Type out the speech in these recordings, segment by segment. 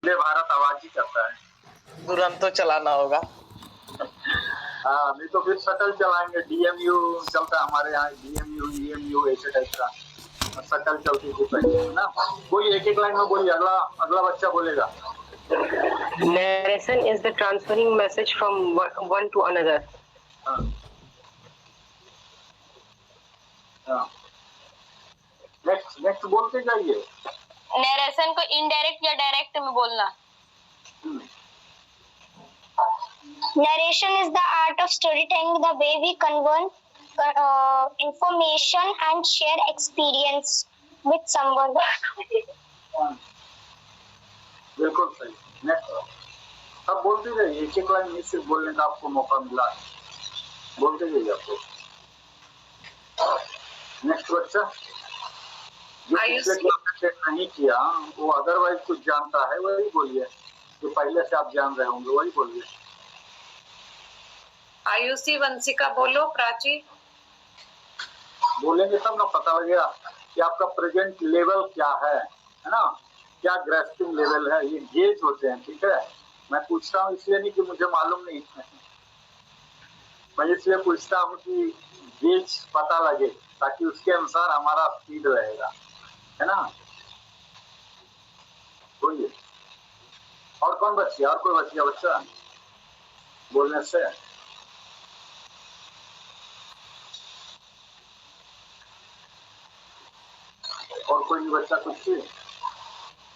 भारत आवाज ही करता है। तुरंत तो चलाना होगा। हाँ, नहीं तो फिर शटल चलाएंगे। डीएमयू चलता है हमारे यहाँ, डीएमयू ईएमयू ऐसे टाइप का शटल चलती थी पहले, है ना। बोलिए, एक एक लाइन में बोलिए, अगला अगला बच्चा बोलेगा। Narration is the transferring message from one to another. हाँ हाँ, नेक्स्ट नेक्स्ट बोलते जाइए। नरेशन को इनडायरेक्ट या डायरेक्ट में बोलना। Narration is the art of storytelling, the way we convey information and share experience with someone. बिल्कुल सही। नेक्स्ट अब बोलते जाइए, एक एक लाइन में सिर्फ बोलने का आपको मौका मिला है, बोलते जाइए आपको। नेक्स्ट बच्चा जो पिछले क्लास में नहीं किया, वो अदरवाइज कुछ जानता है, वही बोलिए। जो पहले से आप जान रहे होंगे वही बोलिए। आयुषी वंशिका बोलो। प्राची बोलेंगे तब ना पता लगेगा कि आपका प्रेजेंट लेवल क्या है ना, क्या ग्रेस्पिंग लेवल है। ये गेज होते हैं, ठीक है। मैं पूछता हूँ इसलिए नहीं कि मुझे मालूम नहीं है, मैं इसलिए पूछता हूँ कि गेज पता लगे, ताकि उसके अनुसार हमारा स्पीड रहेगा, है ना। बोलिए, और कौन बच्ची, और कोई बच्ची बच्चा बोलने से? और कोई भी बच्चा कुछ?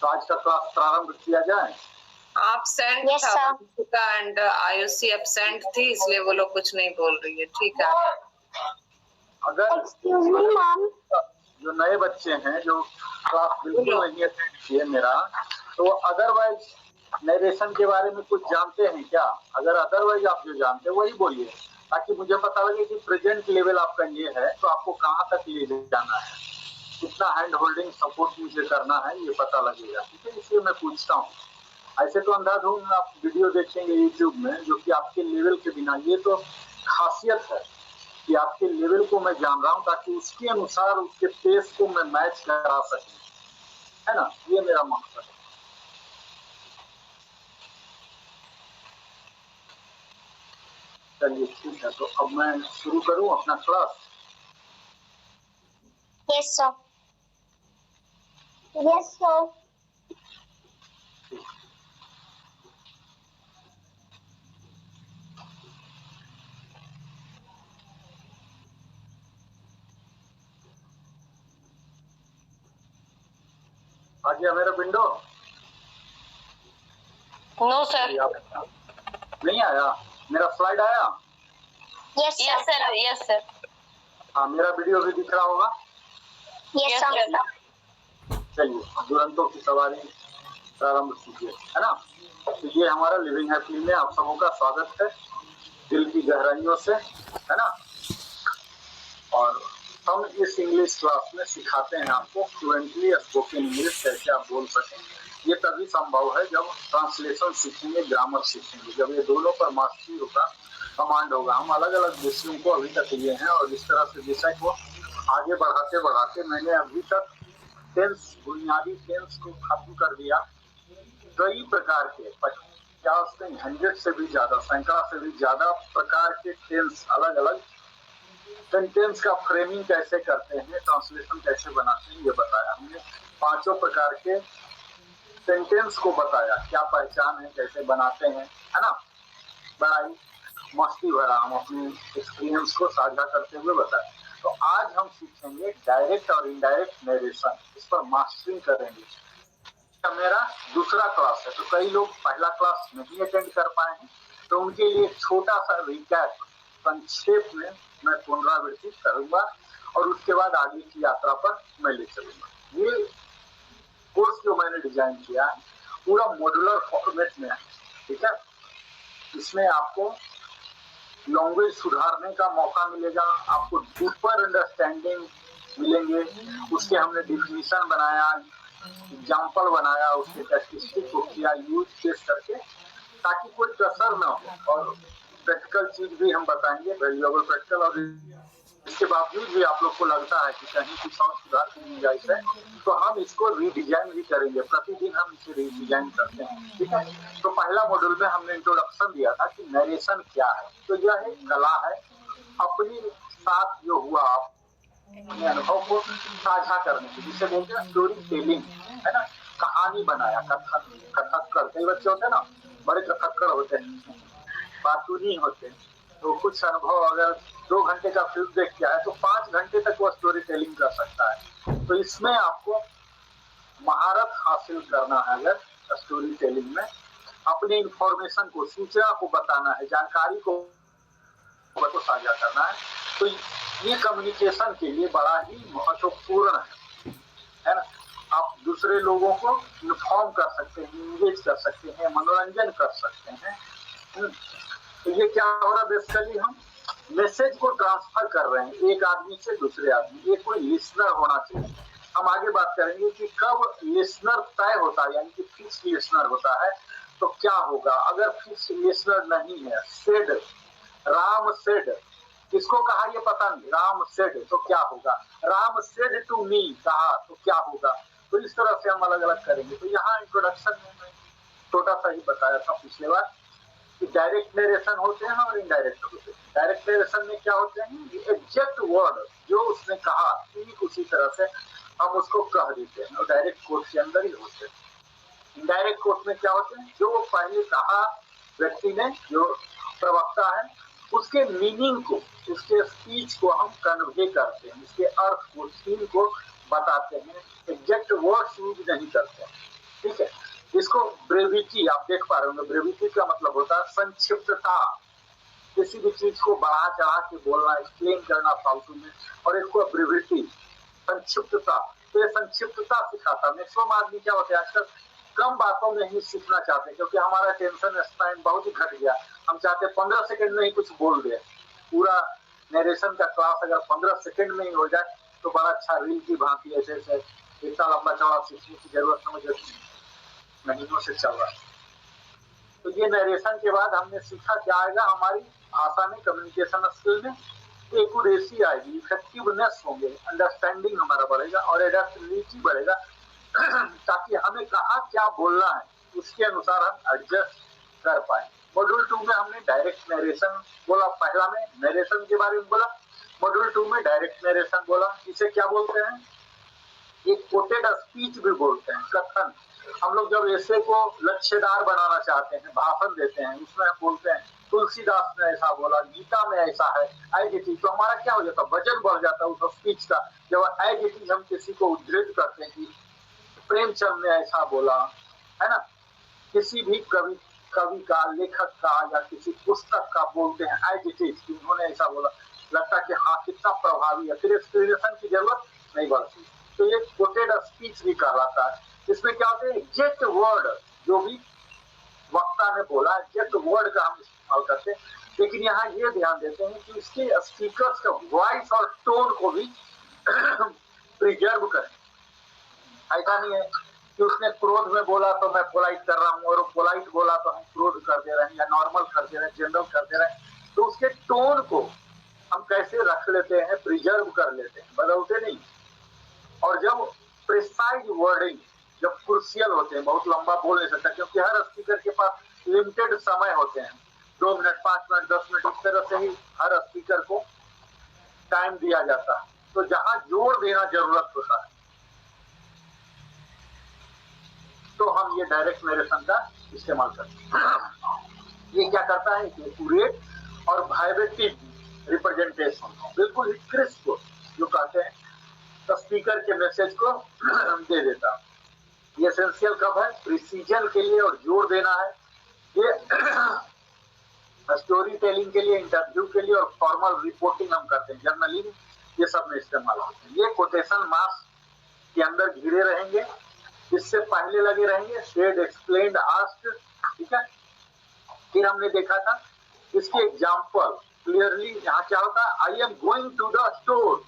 तो आज का क्लास प्रारंभ किया जाए। एब्सेंट Yes, था sir. Vanshika and Ayushi absent थी, इसलिए वो लोग कुछ नहीं बोल रही है। ठीक है, अगर Excuse me, ma'am. जो नए बच्चे हैं जो क्लास बिल्कुल नहीं अटेंड किए मेरा, तो अदरवाइज नरेशन के बारे में कुछ जानते हैं क्या? अगर अदरवाइज आप जो जानते हैं वही बोलिए, ताकि मुझे पता लगे कि प्रेजेंट लेवल आपका ये है, तो आपको कहाँ तक ले जाना है, कितना हैंड होल्डिंग सपोर्ट मुझे करना है, ये पता लगेगा, ठीक है। इसलिए मैं पूछता हूँ। ऐसे तो अंधाधुंध आप वीडियो देखेंगे यूट्यूब में, जो कि आपके लेवल के बिना, ये तो खासियत है कि आपके लेवल को मैं जान रहा हूँ, ताकि उसके अनुसार उसके पेस को मैं मैच करा सकूं, है ना। ये मेरा मकसद है। चलिए ठीक है, तो अब मैं शुरू करूं अपना class. Yes, sir. Yes, sir. आ गया मेरा विंडो? No sir. नहीं आया? मेरा स्लाइड आया? Yes, yes sir. Sir, yes sir. हाँ, मेरा वीडियो भी दिख रहा होगा। Yes, yes sir. सर। चलिए, दुरंतों की सवारी प्रारंभ कीजिए, है ना। तो ये हमारा लिविंग हैप्पीली में आप सबों का स्वागत है, दिल की गहराइयों से, है ना। और हम इस इंग्लिश क्लास में सिखाते हैं आपको फ्लुएंटली स्पोकन इंग्लिश कैसे आप बोल सकें। ये तभी संभव है जब ट्रांसलेशन सीखेंगे, ग्रामर सीखेंगे, जब ये दोनों पर मास्टरी होगा, कमांड होगा। हम अलग अलग विषयों को अभी तक लिए हैं, और इस तरह से विषय को आगे बढ़ाते बढ़ाते मैंने अभी तक टेंस, बुनियादी टेंस को खत्म कर दिया। कई प्रकार के 50 से 100 से भी ज्यादा, सैकड़ा से भी ज्यादा प्रकार के टेंस, अलग अलग सेंटेंस का फ्रेमिंग कैसे करते हैं, ट्रांसलेशन कैसे बनाते हैं, ये बताया हमने। 5 प्रकार के सेंटेंस को बताया, क्या पहचान है, कैसे बनाते हैं, है ना। बड़ा ही मस्ती भरा हम अपने एक्सपीरियंस को साझा करते हुए बताए। तो आज हम सीखेंगे डायरेक्ट और इनडायरेक्ट नरेशन, इस पर मास्टरिंग करेंगे। मेरा दूसरा क्लास है, तो कई लोग पहला क्लास नहीं अटेंड कर पाए हैं, तो उनके लिए छोटा सा रिकैप, संक्षेप में मैं पुनरावृत्ति करूंगा, और उसके बाद आगे की यात्रा पर मैं ले चलूंगा। ये कोर्स जो मैंने डिजाइन किया है पूरा मॉड्यूलर फॉर्मेट में है, ठीक है। इसमें आपको लैंग्वेज सुधारने का मौका मिलेगा, आपको डीपर अंडरस्टैंडिंग मिलेंगे। उसके हमने डिफिनीशन बनाया, एग्जाम्पल बनाया, उसके स्टैटिस्टिक को किया यूज केस करके, ताकि कोई कसर ना हो। और प्रैक्टिकल चीज भी हम बताएंगे, वैल्यूएबल प्रैक्टिकल और इसके बावजूद भी आप लोग को लगता है कि कहीं कुछ और सुधार की गुंजाइश है, तो हम इसको रीडिजाइन भी करेंगे। प्रतिदिन हम इसे रीडिजाइन करते हैं, ठीक है। तो पहला मॉड्यूल में हमने इंट्रोडक्शन दिया था कि नरेशन क्या है। तो यह एक कला है, अपने साथ जो हुआ अपने अनुभव को साझा करने की, जिसे बोलते हैं स्टोरी टेलिंग, है ना। कहानी बनाया, कथक कई बच्चे होते हैं ना, बड़े कथक्कर होते हैं, बातूनी होते हैं। तो कुछ अनुभव अगर 2 घंटे का फिल्म देख के आए तो 5 घंटे तक वो स्टोरी टेलिंग कर सकता है। तो इसमें आपको महारत हासिल करना है। अगर स्टोरी टेलिंग में अपने इंफॉर्मेशन को, सूचना को बताना है, जानकारी को साझा करना है, तो ये कम्युनिकेशन के लिए बड़ा ही महत्वपूर्ण है ना। आप दूसरे लोगों को इन्फॉर्म कर सकते हैं, इंगेज कर सकते हैं, मनोरंजन कर सकते हैं। तो ये क्या हो रहा है, बेसिकली हम मैसेज को ट्रांसफर कर रहे हैं एक आदमी से दूसरे आदमी। ये कोई लिसनर होना चाहिए। हम आगे बात करेंगे कि कब लिसनर तय होता है, यानी कि फिक्स लिसनर होता है, तो क्या होगा अगर फिक्स लिसनर नहीं है। सेड, राम सेड, किसको कहा ये पता नहीं, राम सेड, तो क्या होगा। राम सेड टू मी, कहा तो क्या होगा। तो इस तरह से हम अलग अलग करेंगे। तो यहाँ इंट्रोडक्शन में मैं छोटा सा ही बताया था पिछले बार कि डायरेक्ट नरेशन होते हैं और इनडायरेक्ट होते हैं। डायरेक्ट नरेशन में क्या होते हैं, एग्जैक्ट वर्ड जो उसने कहा ठीक उसी तरह से हम उसको कह देते हैं, और डायरेक्ट कोट के अंदर ही होते हैं। इनडायरेक्ट कोट में क्या होते हैं, जो पहले कहा व्यक्ति ने, जो प्रवक्ता है, उसके मीनिंग को, उसके स्पीच को हम कन्वे करते हैं, उसके अर्थ को, सीन को बताते हैं, एग्जैक्ट वर्ड्स यूज नहीं करते हैं, ठीक है। इसको ब्रेविटी, आप देख पा रहे होंगे, ब्रेविटी का मतलब होता है संक्षिप्तता। किसी भी चीज को बढ़ा चढ़ा के बोलना, एक्सप्लेन करना फालतू में, और इसको ब्रेविटी, संक्षिप्तता। तो ये संक्षिप्तता सिखाता। मैक्सिमम आदमी क्या होते हैं आजकल, कम बातों में ही सीखना चाहते हैं, क्योंकि हमारा टेंशन स्पैन बहुत ही घट गया। हम चाहते हैं 15 सेकंड में ही कुछ बोल दे। पूरा नरेशन का क्लास अगर 15 सेकंड में ही हो जाए तो बड़ा अच्छा रील की भांति ऐसे ऐसे इतना लंबा चौड़ा सीखने की जरूरत समझ महीनों से चल रहा है। तो ये नरेशन के बाद हमने सीखा क्या आएगा हमारी भाषा में, कम्युनिकेशन स्किल में एक्यूरेसी आएगी, इफेक्टिवनेस होंगे, अंडरस्टैंडिंग हमारा बढ़ेगा और एडेप्टेबिलिटी बढ़ेगा, ताकि हमें कहाँ क्या बोलना है उसके अनुसार हम एडजस्ट कर पाए। मॉड्यूल 2 में हमने डायरेक्ट नरेशन बोला, पहला में नरेशन के बारे में बोला, मॉड्यूल 2 में डायरेक्ट नरेशन बोला। इसे क्या बोलते हैं, एक कोटेड स्पीच भी बोलते हैं, कथन। हम लोग जब ऐसे को लक्ष्यदार बनाना चाहते हैं, भाषण देते हैं, उसमें हम बोलते हैं तुलसीदास ने ऐसा बोला, गीता में ऐसा है, एज इट इज। तो हमारा क्या हो जाता है, वजन बढ़ जाता है उस स्पीच का। जब एज इट इज हम किसी को उद्धृत करते हैं कि प्रेमचंद ने ऐसा बोला, है ना, किसी भी कवि का, लेखक का या किसी पुस्तक का बोलते हैं एज इट इज, उन्होंने ऐसा बोला, लगता है कि हाँ कितना प्रभावी है, फिर एक्सप्लेनेशन की जरूरत नहीं बढ़ती। तो ये कोटेड स्पीच भी कहलाता है। इसमें क्या होता है, एग्जैक्ट वर्ड जो भी वक्ता ने बोला, एग्जैक्ट वर्ड का हम इस्तेमाल करते हैं। लेकिन यहाँ ये ध्यान देते हैं कि इसके स्पीकर्स का वॉइस और टोन को भी प्रिजर्व करें। ऐसा नहीं है कि उसने क्रोध में बोला तो मैं पोलाइट कर रहा हूँ, और पोलाइट बोला तो हम क्रोध कर दे रहे हैं, या नॉर्मल कर दे रहे हैं, जनरल कर दे रहे हैं। तो उसके टोन को हम कैसे रख लेते हैं, प्रिजर्व कर लेते हैं, बदलते नहीं। और जब प्रिसाइज वर्डिंग, जब क्रूशियल होते हैं, बहुत लंबा बोल नहीं सकता, क्योंकि हर स्पीकर के पास लिमिटेड समय होते हैं, 2 मिनट, 5 मिनट, 10 मिनट, इस तरह से ही हर स्पीकर को टाइम दिया जाता है। तो जहां जोर देना जरूरत होता है तो हम ये डायरेक्ट नरेशन का इस्तेमाल करते हैं। ये क्या करता है कि एक्यूरेट और वाइब्रेटिव रिप्रेजेंटेशन, बिल्कुल ही क्रिस्प जो कहते हैं, तो स्पीकर के मैसेज को दे देता। ये एसेंशियल कब है, प्रिसीजन के लिए और जोर देना है। ये स्टोरी टेलिंग के लिए, इंटरव्यू के लिए और फॉर्मल रिपोर्टिंग हम करते हैं, जर्नलिंग, ये सब में इस्तेमाल होते हैं। ये कोटेशन मार्क्स के अंदर घिरे रहेंगे, इससे पहले लगे रहेंगे सेड, एक्सप्लेन्ड, आस्क्ड, ठीक है। फिर हमने देखा था इसके एग्जाम्पल क्लियरली। यहाँ क्या होता है, I am going to the store,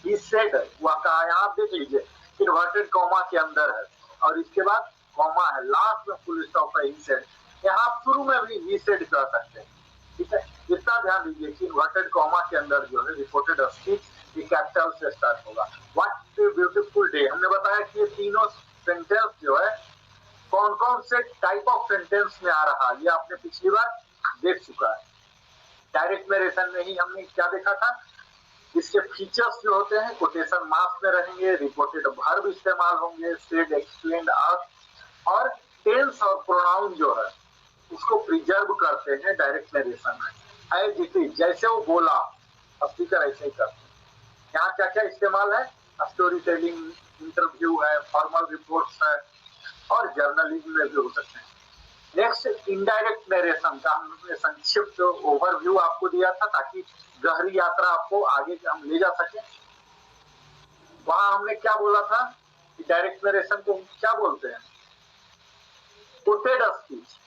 he said, वह कहा, यहाँ आप देख लीजिए इन्वर्टेड कॉमा के अंदर है, और इसके बाद कॉमा है, लास्ट में फुल स्टॉप है, ही सेड। यहाँ आप शुरू में भी ही सेड कह सकते हैं, ठीक है, इतना ध्यान दीजिए कि इन्वर्टेड कॉमा के अंदर जो है रिपोर्टेड स्पीच ये कैपिटल से स्टार्ट होगा। व्हाट ए ब्यूटीफुल डे, हमने बताया कि ये तीनों सेंटेंस जो है कौन कौन से टाइप ऑफ सेंटेंस में आ रहा है ये आपने पिछली बार देख चुका है। डायरेक्ट नरेशन में ही हमने क्या देखा था, इसके फीचर्स जो होते हैं कोटेशन मार्क्स में रहेंगे, रिपोर्टेड वर्ब इस्तेमाल होंगे, सेड, एक्सप्लेन्ड, आस्क्ड, और टेंस और प्रोनाउन जो है उसको प्रिजर्व करते हैं डायरेक्ट नरेशन में। एज इट इज, जैसे वो बोला स्पीकर ऐसे ही करते हैं। यहाँ क्या क्या इस्तेमाल है, स्टोरी टेलिंग, इंटरव्यू है, फॉर्मल रिपोर्ट्स है और जर्नलिज्म में भी हो सकते हैं। नेक्स्ट इनडायरेक्ट नरेशन का हमने संक्षिप्त ओवरव्यू आपको दिया था ताकि गहरी यात्रा आपको आगे हम ले जा सके। वहां हमने क्या बोला था कि डायरेक्ट नरेशन को क्या बोलते हैं, कोटेड स्पीच।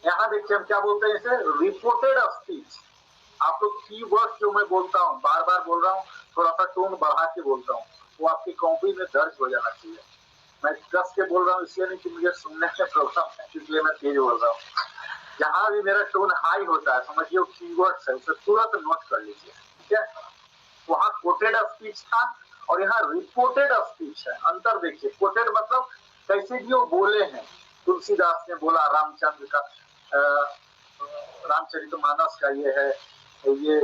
यहाँ देखिए हम क्या बोलते हैं इसे, रिपोर्टेड स्पीच। आप लोग कीवर्ड जो मैं बोलता हूँ, बार बार बोल रहा हूँ, थोड़ा सा टोन बढ़ा के बोलता हूँ, वो आपकी कॉपी में दर्ज हो जाना चाहिए। मैं कस के बोल रहा हूँ इसलिए नहीं कि मुझे सुनने में प्रॉब्लम है, इसलिए मैं तेज बोल रहा हूँ। जहां भी मेरा टोन हाई होता है समझिए कीवर्ड्स है, उसे तुरंत नोट कर लीजिए, ठीक है। वहां कोटेड स्पीच था और यहाँ रिपोर्टेड स्पीच है। अंतर देखिए, कोटेड मतलब कैसे भी वो बोले हैं, तुलसीदास ने बोला, रामचंद्र का रामचरितमानस का ये है, ये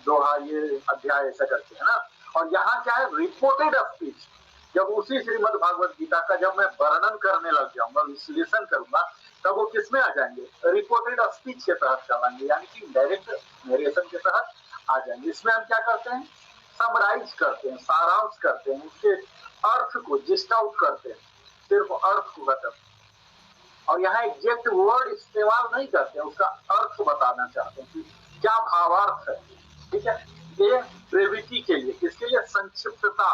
दोहा, ये अध्याय ऐसा करके है ना। और यहाँ क्या है, रिपोर्टेड स्पीच। जब उसी श्रीमद् भागवत गीता का जब मैं वर्णन करने लग जाऊंगा, विश्लेषण करूंगा, तब वो किसमें आ जाएंगे, रिपोर्टेड स्पीच के तहत चलाएंगे, यानी कि डायरेक्ट नरेशन के तहत आ जाएंगे। इसमें हम क्या करते हैं, समराइज करते हैं, सारांश करते हैं, उसके अर्थ को जिस्ट आउट करते हैं, सिर्फ अर्थ को खत्म। और यहाँ एग्जैक्ट वर्ड इस्तेमाल नहीं करते हैं, उसका अर्थ बताना चाहते हैं कि क्या भावार्थ है, ठीक है। ये ब्रेविटी के लिए, किसके लिए, संक्षिप्तता।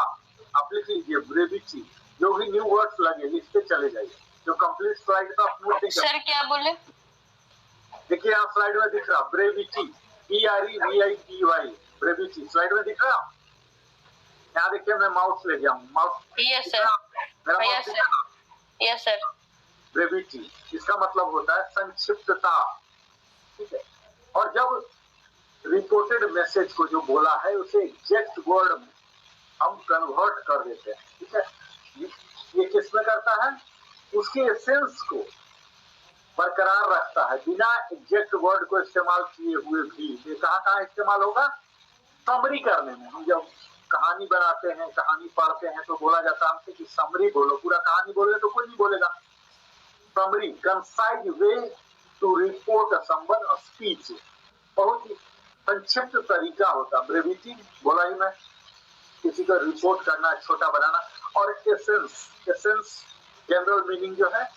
आप लिख लीजिए ब्रेविटी, जो भी न्यू वर्ड्स लगे लिखते चले जाइए। जो कंप्लीट स्लाइड का आप नोट नहीं सर क्या बोले, देखिए यहाँ स्लाइड में दिख रहा ब्रेविटी, BREVITY, ब्रेविटी स्लाइड में दिख रहा। यहाँ देखिए मैं माउस ले गया हूँ, माउस, यस सर, मेरा yes mouse, sir, yes sir. Brevity इसका मतलब होता है संक्षिप्तता, ठीक है। और जब रिपोर्टेड मैसेज को जो बोला है उसे एग्जैक्ट वर्ड में हम कन्वर्ट कर देते हैं, ठीक है। ये किसमें करता है, उसके एसेंस को बरकरार रखता है बिना एग्जैक्ट वर्ड को इस्तेमाल किए हुए भी। ये कहाँ कहाँ इस्तेमाल होगा, समरी करने में। हम जब कहानी बनाते हैं, कहानी पढ़ते हैं तो बोला जाता है हमसे कि समरी बोलो, पूरा कहानी बोले तो कोई नहीं बोलेगा। Summary, concise way to report someone speech, बहुत ही संक्षिप्त तरीका होता। ब्रेविटी बोला ही मैं, किसी को रिपोर्ट करना, छोटा बनाना। और एसेंस, एसेंस जनरल मीनिंग जो है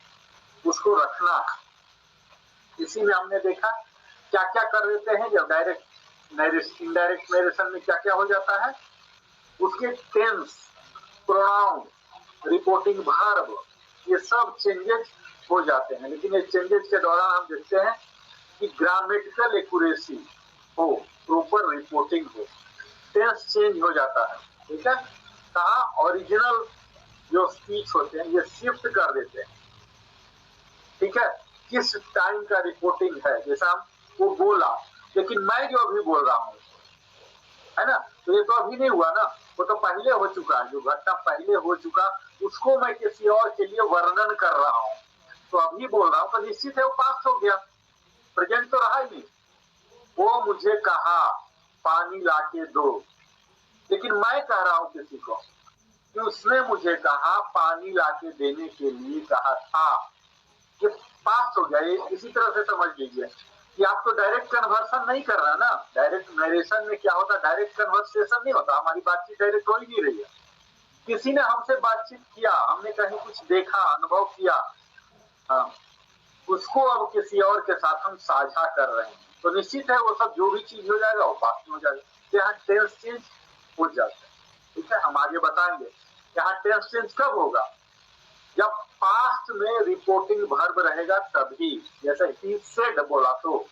उसको रखना। इसी में हमने देखा क्या क्या कर देते हैं जब डायरेक्ट इनडायरेक्ट नरेशन में क्या क्या हो जाता है, उसके टेंस, प्रोनाउन, रिपोर्टिंग वर्ब, ये सब चेंजेस हो जाते हैं। लेकिन ये चेंजेस के दौरान हम देखते हैं कि ग्रामेटिकल एक्यूरेसी हो, प्रॉपर रिपोर्टिंग हो, टेंस चेंज हो जाता है, ठीक है। कहाँ ओरिजिनल जो स्पीच होते हैं ये शिफ्ट कर देते हैं, ठीक है। किस टाइम का रिपोर्टिंग है, जैसा हम वो बोला, लेकिन मैं जो अभी बोल रहा हूँ है ना, तो ये तो अभी नहीं हुआ ना, वो तो पहले हो चुका है। जो घटना पहले हो चुका उसको मैं किसी और के लिए वर्णन कर रहा हूँ, तो अभी बोल रहा हूँ तो निश्चित है वो पास हो गया, प्रेजेंट तो रहा ही नहीं। वो मुझे कहा पानी लाके दो, लेकिन मैं कह रहा हूँ किसी को कि उसने मुझे कहा पानी लाके देने के लिए कहा था, ये पास हो गया। ये इसी तरह से समझ लीजिए कि आप तो डायरेक्ट कन्वर्सन नहीं कर रहा ना। डायरेक्ट नरेशन में क्या होता है, डायरेक्ट कन्वर्सेशन नहीं होता, हमारी बातचीत डायरेक्ट हो ही नहीं रही है। किसी ने हमसे बातचीत किया, हमने कहीं कुछ देखा, अनुभव किया, हाँ, उसको अब किसी और के साथ हम साझा कर रहे हैं, तो निश्चित है वो सब जो भी चीज हो जाएगा वो पास हो जाएगा। यहाँ टेंस चेंज हो जाता है, ठीक है। हम आगे बताएंगे यहाँ टेंस चेंज कब होगा, जब पास्ट में रिपोर्टिंग वर्ब रहेगा तभी। जैसे ही सेड बोला, तो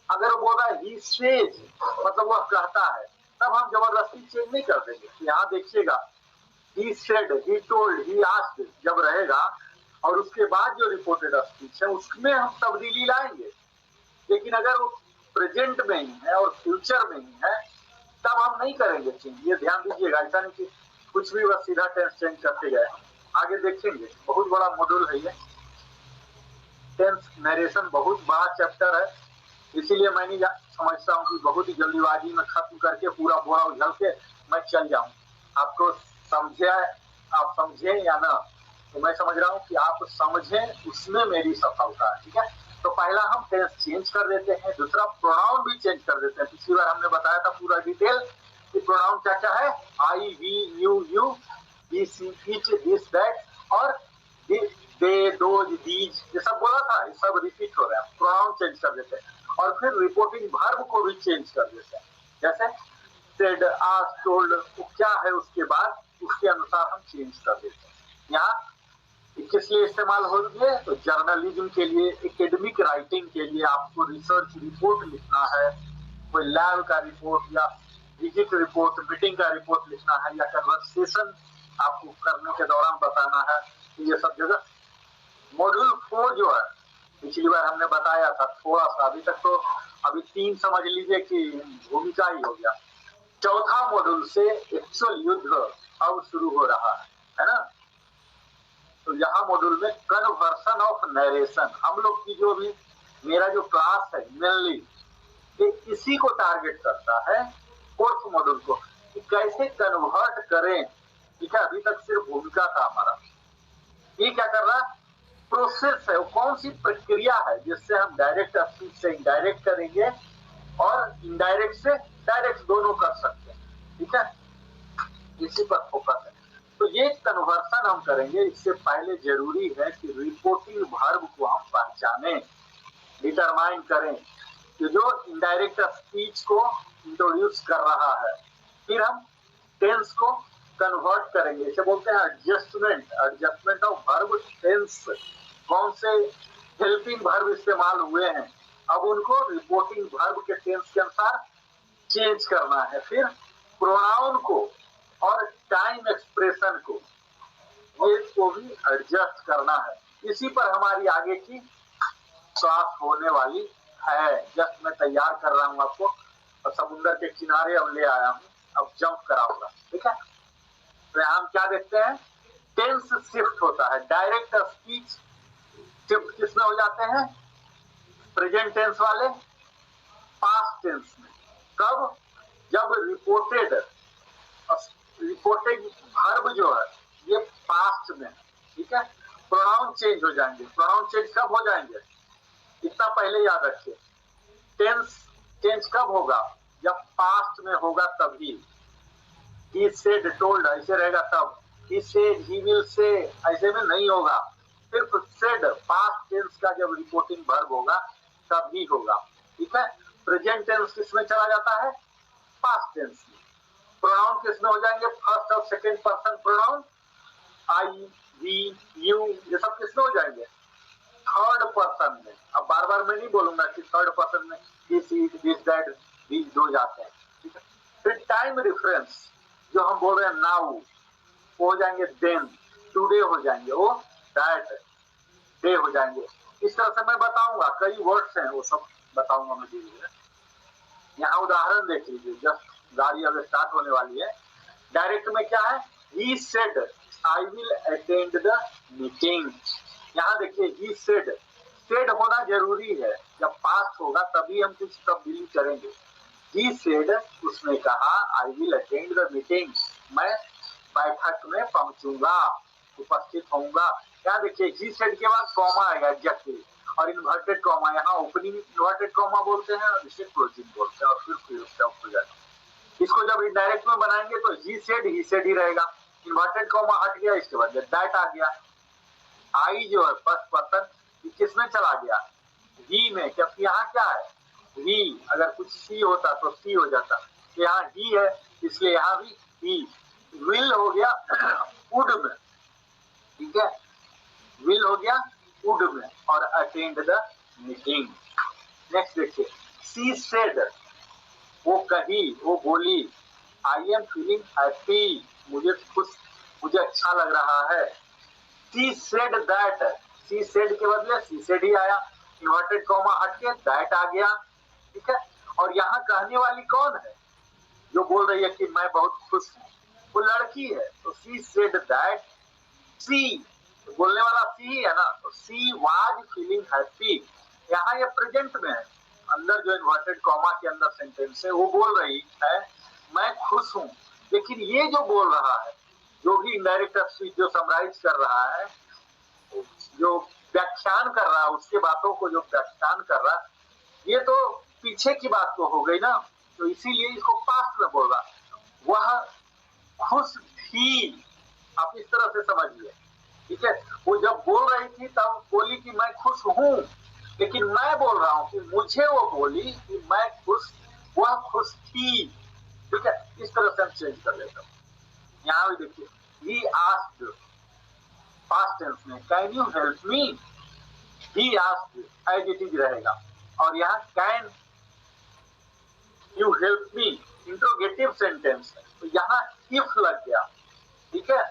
अगर बोला ही सेज मतलब वह कहता है, तब हम जबरदस्ती चेंज नहीं कर देंगे। यहाँ देखिएगा ही said, he told, he asked जब रहेगा और उसके बाद जो रिपोर्टेड स्पीच है उसमें हम तब्दीली लाएंगे। लेकिन अगर वो प्रेजेंट में ही है और फ्यूचर में ही है तब हम नहीं करेंगे चेंज। ये ध्यान दीजिएगा, ऐसा नहीं कि कुछ भी बस सीधा टेंस चेंज करते गए। आगे देखेंगे, बहुत बड़ा मॉड्यूल है ये। टेंस नरेशन बहुत बड़ा चैप्टर है, इसीलिए मैं नहीं समझता हूँ कि बहुत ही जल्दीबाजी में खत्म करके पूरा बोरा उछल के मैं चल जाऊं। आपको समझे, आप समझे या ना, तो मैं समझ रहा हूँ कि आप समझें, उसमें मेरी सफलता है। ठीक है, तो पहला हम टेंस चेंज कर देते हैं, दूसरा प्रोनाउन भी चेंज कर देते हैं। पिछली बार हमने बताया था पूरा डिटेल कि प्रोनाउन क्या क्या है, I, we, you, he, she, it, this, that और दे, दोज, दीज, ये सब बोला था, ये सब रिपीट हो रहा है। प्रोनाउन चेंज कर देते हैं और फिर रिपोर्टिंग वर्ब को भी चेंज कर देते हैं। जैसे सेड, आस्क्ड, टोल्ड, वो क्या है उसके बाद उसके अनुसार हम चेंज कर देते हैं। यहाँ किस लिए इस्तेमाल हो रही है, तो जर्नलिज्म के लिए, एकेडमिक राइटिंग के लिए, आपको रिसर्च रिपोर्ट लिखना है, कोई लैब का रिपोर्ट या विजिट रिपोर्ट, मीटिंग का रिपोर्ट लिखना है, या कन्वर्सेशन आपको करने के दौरान बताना है, ये सब जगह। मॉड्यूल 4 जो है, पिछली बार हमने बताया था थोड़ा सा, अभी तक तो अभी 3 समझ लीजिए कि भूमिका ही हो गया। चौथा मॉड्यूल से एक्चुअल युद्ध अब शुरू हो रहा है ना। तो यहाँ मॉड्यूल में कन्वर्सन ऑफ नरेशन, हम लोग की जो भी मेरा जो क्लास है मेनली ये इसी को टारगेट करता है, 4th मॉड्यूल को, कि कैसे कन्वर्ट करें। ठीक है, अभी तक सिर्फ भूमिका था हमारा, ये क्या कर रहा है, प्रोसेस है, वो कौन सी प्रक्रिया है जिससे हम डायरेक्ट स्पीच से इनडायरेक्ट करेंगे और इनडायरेक्ट से डायरेक्ट दोनों कर सकते हैं। ठीक है, इसी पर फोकस है। तो ये कन्वर्सन हम करेंगे, इससे पहले जरूरी है कि रिपोर्टिंग वर्ब को हम पहचानें, डिटरमाइन करें कि जो इनडायरेक्ट स्पीच को इंट्रोड्यूस कर रहा है। फिर हम टेंस को कन्वर्ट करेंगे, इसे बोलते हैं एडजस्टमेंट ऑफ वर्ब टेंस। कौन से हेल्पिंग वर्ब इस्तेमाल हुए हैं, अब उनको रिपोर्टिंग वर्ब के टेंस के अनुसार चेंज करना है। फिर प्रोनाउन को और टाइम एक्सप्रेशन को, ये को भी एडजस्ट करना है। इसी पर हमारी आगे की क्लास होने वाली है। जस्ट मैं तैयार कर रहा हूँ आपको, और समुद्र के किनारे अब ले आया हूँ, अब जंप कराऊंगा। ठीक है, तो हम क्या देखते हैं, टेंस शिफ्ट होता है। डायरेक्ट स्पीच शिफ्ट किसमें हो जाते हैं, प्रेजेंट टेंस वाले पास्ट टेंस में। कब, जब रिपोर्टेड वर्ब जो है ये पास्ट में। ठीक है, प्रोनाउन चेंज हो जाएंगे। प्रोनाउन चेंज कब हो जाएंगे, इतना पहले याद रखिए। टेंस चेंज कब होगा, जब पास्ट में होगा तभी। he said, told ऐसे रहेगा तब, he said, he will say ऐसे में नहीं होगा। सिर्फ said पास्ट टेंस का जब रिपोर्टिंग वर्ब होगा तब ही होगा। ठीक है, प्रेजेंट टेंस किसमें चला जाता है, पास्ट टेंस में। प्रोनाउन किसमें हो जाएंगे, फर्स्ट और second person pronoun, I, we, you, ये सब किसमें हो जाएंगे, थर्ड पर्सन में। अब बार बार मैं नहीं बोलूंगा कि थर्ड पर्सन में this, it, this, that, these दो जाते हैं। ठीक है, फिर टाइम रेफरेंस जो हम बोल रहे हैं नाउ, वो हो जाएंगे देन, टुडे हो जाएंगे, वो दैट डे हो जाएंगे। इस तरह से मैं बताऊंगा, कई वर्ड्स हैं वो सब बताऊंगा मैं धीरे। यहाँ उदाहरण देख लीजिए, जस्ट गाड़ी अब स्टार्ट होने वाली है। डायरेक्ट में क्या है, he said I will attend the meeting। यहाँ देखिए he said होना जरूरी है, जब पास्ट होगा तभी हम कुछ तब्दीली करेंगे। he said, उसने कहा, I will attend the meeting, मैं बैठक में पहुंचूंगा, उपस्थित होऊंगा। यहाँ देखिए he said के बाद कॉमा आएगा एडजेक्टिव और इन्वर्टेड कॉमा, यहाँ ओपनिंग इन्वर्टेड कॉमा बोलते हैं और इसे क्लोजिंग बोलते हैं, और फिर स्टॉप हो जाएगा। इसको जब इनडायरेक्ट में बनाएंगे तो he said ही रहेगा, इन्वर्टेड कॉमा हट गया, इसके बाद दैट आ गया। आई जो है फर्स्ट पर्सन किसमें चला गया, वी में, क्योंकि यहाँ क्या है वी, अगर कुछ सी होता तो सी हो जाता, यहाँ ही है इसलिए यहाँ भी ही। विल हो गया वुड में, ठीक है, विल हो गया वुड में, और अटेंड द मीटिंग। नेक्स्ट देखिए, सी सेड, वो कही, वो बोली, आई एम फीलिंग हैप्पी, मुझे अच्छा लग रहा है। She said that, she said के बदले सी सेड ही आया, इन्वर्टेड कॉमा हट के दैट आ गया। ठीक है, और यहाँ कहने वाली कौन है जो बोल रही है कि मैं बहुत खुश हूँ? वो लड़की है। तो शी सेड दैट शी, बोलने वाला शी ही है ना, तो शी वाज फीलिंग हैप्पी। यहाँ ये प्रेजेंट में है, अंदर जो इन्वर्टेड कॉमा के अंदर सेंटेंस है वो बोल रही है मैं खुश हूँ। लेकिन ये जो बोल रहा है, जो भी इनडायरेक्ट स्पीच जो समराइज कर रहा है, जो व्याख्यान कर रहा है, उसके बातों को जो व्याख्यान कर रहा है, ये तो पीछे की बात तो हो गई ना, तो इसीलिए इसको पास्ट में बोल रहा है। वह खुश थी, आप इस तरह से समझिए, ठीक है। वो जब बोल रही थी तब बोली कि मैं खुश हूँ, लेकिन मैं बोल रहा हूँ कि मुझे वो बोली कि मैं खुश, वह खुश थी, ठीक है। इस तरह से हम चेंज कर लेते हैं। यहाँ भी देखिए, he asked, पास्ट टेंस में, can you help me, he asked as it is रहेगा। और यहाँ can you help me interrogative sentence है, तो यहाँ इफ लग गया, ठीक है।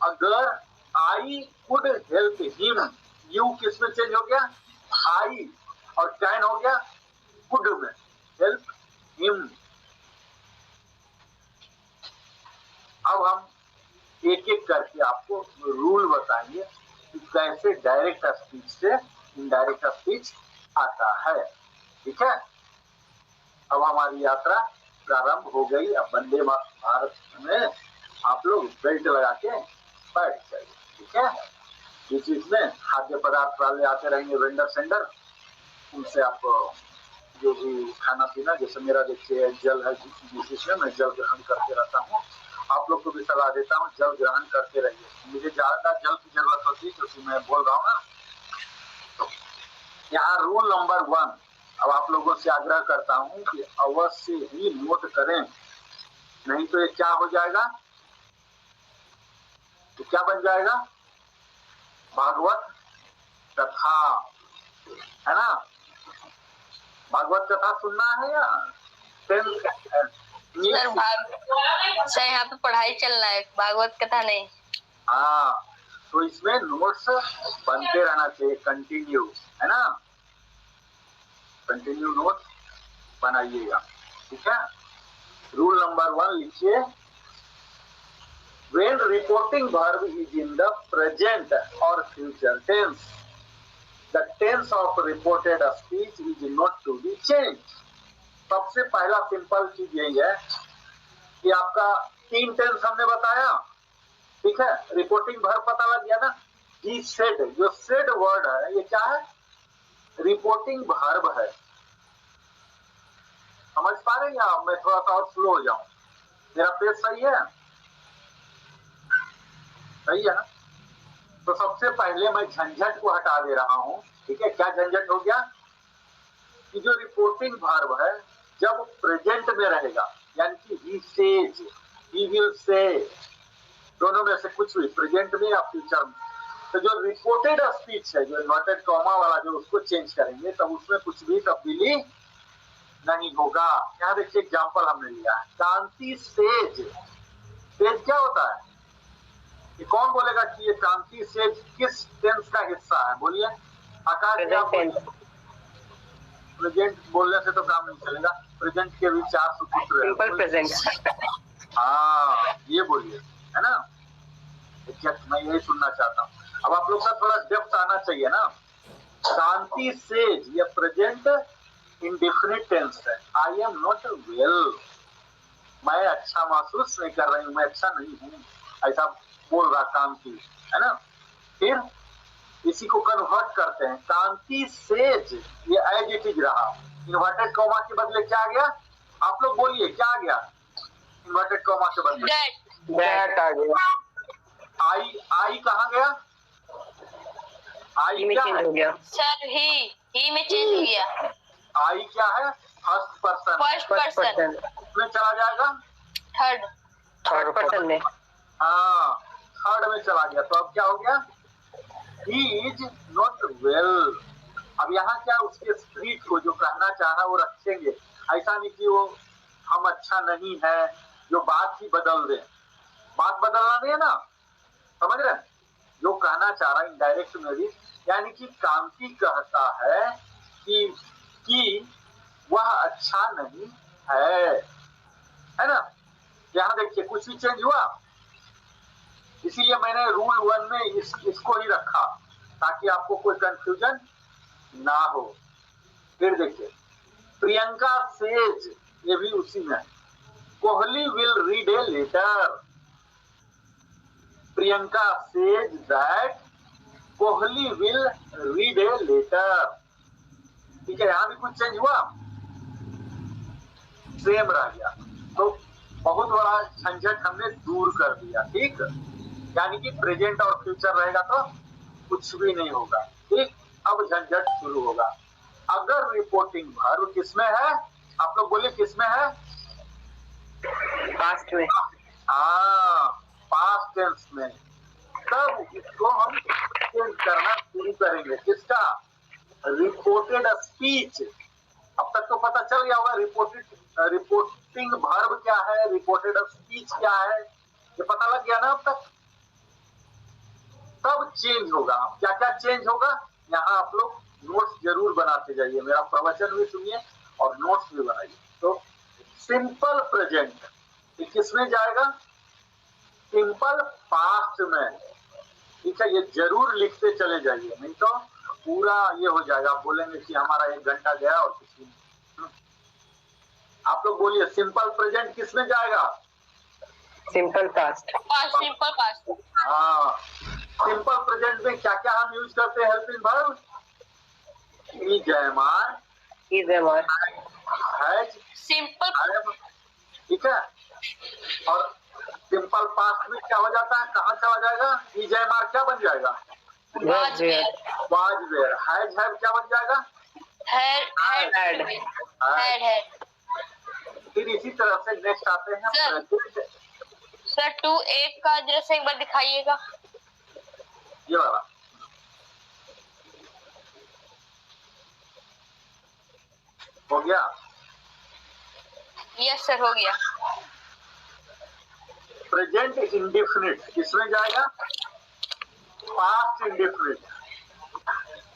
अगर I could help him, you किस में चेंज हो गया, आई, और कैन हो गया कुड में, हेल्प हिम। अब हम एक एक करके आपको रूल बताएंगे कि कैसे डायरेक्ट स्पीच से इनडायरेक्ट स्पीच आता है, ठीक है। अब हमारी यात्रा प्रारंभ हो गई। अब वंदे भारत में आप लोग बेल्ट लगा के बैठ जाइए, ठीक है। बीच बीच में खाद्य पदार्थ वाले आते रहेंगे, वेंडर सेंडर, उनसे आप जो भी खाना पीना, जैसे मेरा देखिए जल है, जिस में मैं जल ग्रहण करते रहता हूँ, आप लोग को भी सलाह देता हूँ जल ग्रहण करते रहिए। मुझे ज्यादा जल की जरूरत होती है क्योंकि मैं बोल रहा हूँ ना। तो यहाँ रूल नंबर 1, अब आप लोगों से आग्रह करता हूँ कि अवश्य ही नोट करें, नहीं तो ये क्या हो जाएगा, तो क्या बन जाएगा, भागवत कथा, है ना। भागवत कथा सुनना है या सर यहाँ पे पढ़ाई चल रहा है, भागवत कथा नहीं। हाँ, तो इसमें नोट्स बनते रहना चाहिए, कंटिन्यू, है ना, कंटिन्यू नोट्स बनाइएगा, ठीक है। रूल नंबर 1 लिखिए, when reporting verb is in the present or future tense, the tense of reported speech is not to be changed। सबसे पहला सिंपल चीज यही है कि आपका 3 टेंस हमने बताया, ठीक है। रिपोर्टिंग वर्ब पता लग गया ना, he said, जो said वर्ड है ये क्या है, रिपोर्टिंग वर्ब है। समझ पा रहे हैं आप? मैं थोड़ा सा और स्लो हो जाऊं, मेरा पेज सही है, सही है ना। तो सबसे पहले मैं झंझट को हटा दे रहा हूं, ठीक है। क्या झंझट हो गया कि जो रिपोर्टिंग वर्ब है जब प्रेजेंट में रहेगा, यानी कि he says, he will say, दोनों में से कुछ भी प्रेजेंट में या फ्यूचर में, तो जो रिपोर्टेड स्पीच है, जो इन्वर्टेड कॉमा वाला, जो उसको चेंज करेंगे तब उसमें कुछ भी तब्दीली नहीं होगा। यहाँ देखिए एग्जांपल हमने लिया है, कांति सेज, सेज क्या होता है, ये कौन बोलेगा कि ये कांति सेज किस टेंस का हिस्सा है, बोलिए आकाश। प्रेजेंट बोलने से तो काम नहीं चलेगा, प्रेजेंट के भी 4 सूत्र सिंपल प्रेजेंट। हाँ, ये बोलिए, है ना, मैं यही सुनना चाहता हूँ। अब आप लोग का थोड़ा डेप्थ आना चाहिए ना। शांति सेज ये प्रेजेंट इंडेफिनिट टेंस है, आई एम नॉट वेल, मैं अच्छा महसूस नहीं कर रही हूँ, मैं अच्छा नहीं हूँ, ऐसा बोल रहा कांति, है ना। फिर इसी को कन्वर्ट करते हैं, कांति सेज ये एज इट इज रहा, इन्वर्टेड कॉमा के बदले क्या आ गया, आप लोग बोलिए क्या आ गया, इन्वर्टेड कॉमा के बदले दैट आ गया, आई कहाँ गया, आई में क्या चेंज है हो गया सर ही में चेंज हो गया, आई क्या है, फर्स्ट पर्सन, फर्स्ट पर्सन में चला जाएगा, थर्ड पर्सन में, हाँ थर्ड में चला गया, तो अब क्या हो गया, he is not well। अब यहाँ क्या उसके स्पिरिट को जो कहना चाह रहा है वो रखेंगे, ऐसा नहीं कि वो हम अच्छा नहीं है, जो बात ही बदल दे, बात बदलना नहीं है ना, समझ रहे हैं जो कहना चाह रहा है इनडायरेक्ट में भी, यानी कि कांति कहता है कि वह अच्छा नहीं है ना। यहाँ देखिए कुछ भी चेंज हुआ, इसीलिए मैंने रूल 1 में इसको ही रखा ताकि आपको कोई कंफ्यूजन ना हो। फिर देखिए प्रियंका सेज, ये भी उसी में, Kohli will read a letter. Priyanka says that Kohli will read a letter. ठीक है, यहां भी कुछ चेंज हुआ, सेम रह गया, तो बहुत बड़ा झंझट हमने दूर कर दिया। ठीक, यानी कि प्रेजेंट और फ्यूचर रहेगा तो कुछ भी नहीं होगा। ठीक, अब झंझट शुरू होगा। अगर रिपोर्टिंग वर्ब किसमें है, आप लोग बोलिए किसमें है? पास्ट में। हाँ, पास्ट टेंस में, तब इसको हम चेंज करना शुरू करेंगे। किसका? Reported speech. अब तक तो पता चल गया होगा रिपोर्टिंग वर्ब क्या है, रिपोर्टेड स्पीच क्या है, ये पता लग गया ना अब तक। तब चेंज होगा। क्या क्या चेंज होगा, यहाँ आप लोग नोट्स जरूर बनाते जाइए, मेरा प्रवचन भी सुनिए और नोट्स भी बनाइए। तो सिंपल प्रेजेंट किसमें जाएगा? सिंपल पास्ट में। ठीक है, ये जरूर लिखते चले जाइए, नहीं तो पूरा ये हो जाएगा, आप बोलेंगे कि हमारा 1 घंटा गया और कुछ नहीं। आप लोग बोलिए सिंपल प्रेजेंट किसमें जाएगा? Simple past. Simple past. हाँ, सिंपल प्रेजेंट में क्या क्या हम यूज करते हैं? Helping verb, is, am, are, has, simple. ठीक है। और सिंपल पास्ट में क्या हो जाता है, कहाँ चला जाएगा? इज, एम, आर क्या बन जाएगा? Was were. Was were. Has, have क्या बन जाएगा? हैड। हेड। फिर इसी तरह से नेक्स्ट आते हैं present। सर 2A का जैसे एक बार दिखाइएगा। ये वाला हो गया। यस सर, हो गया। प्रेजेंट इंडेफिनिट किसमें जाएगा? Past indefinite.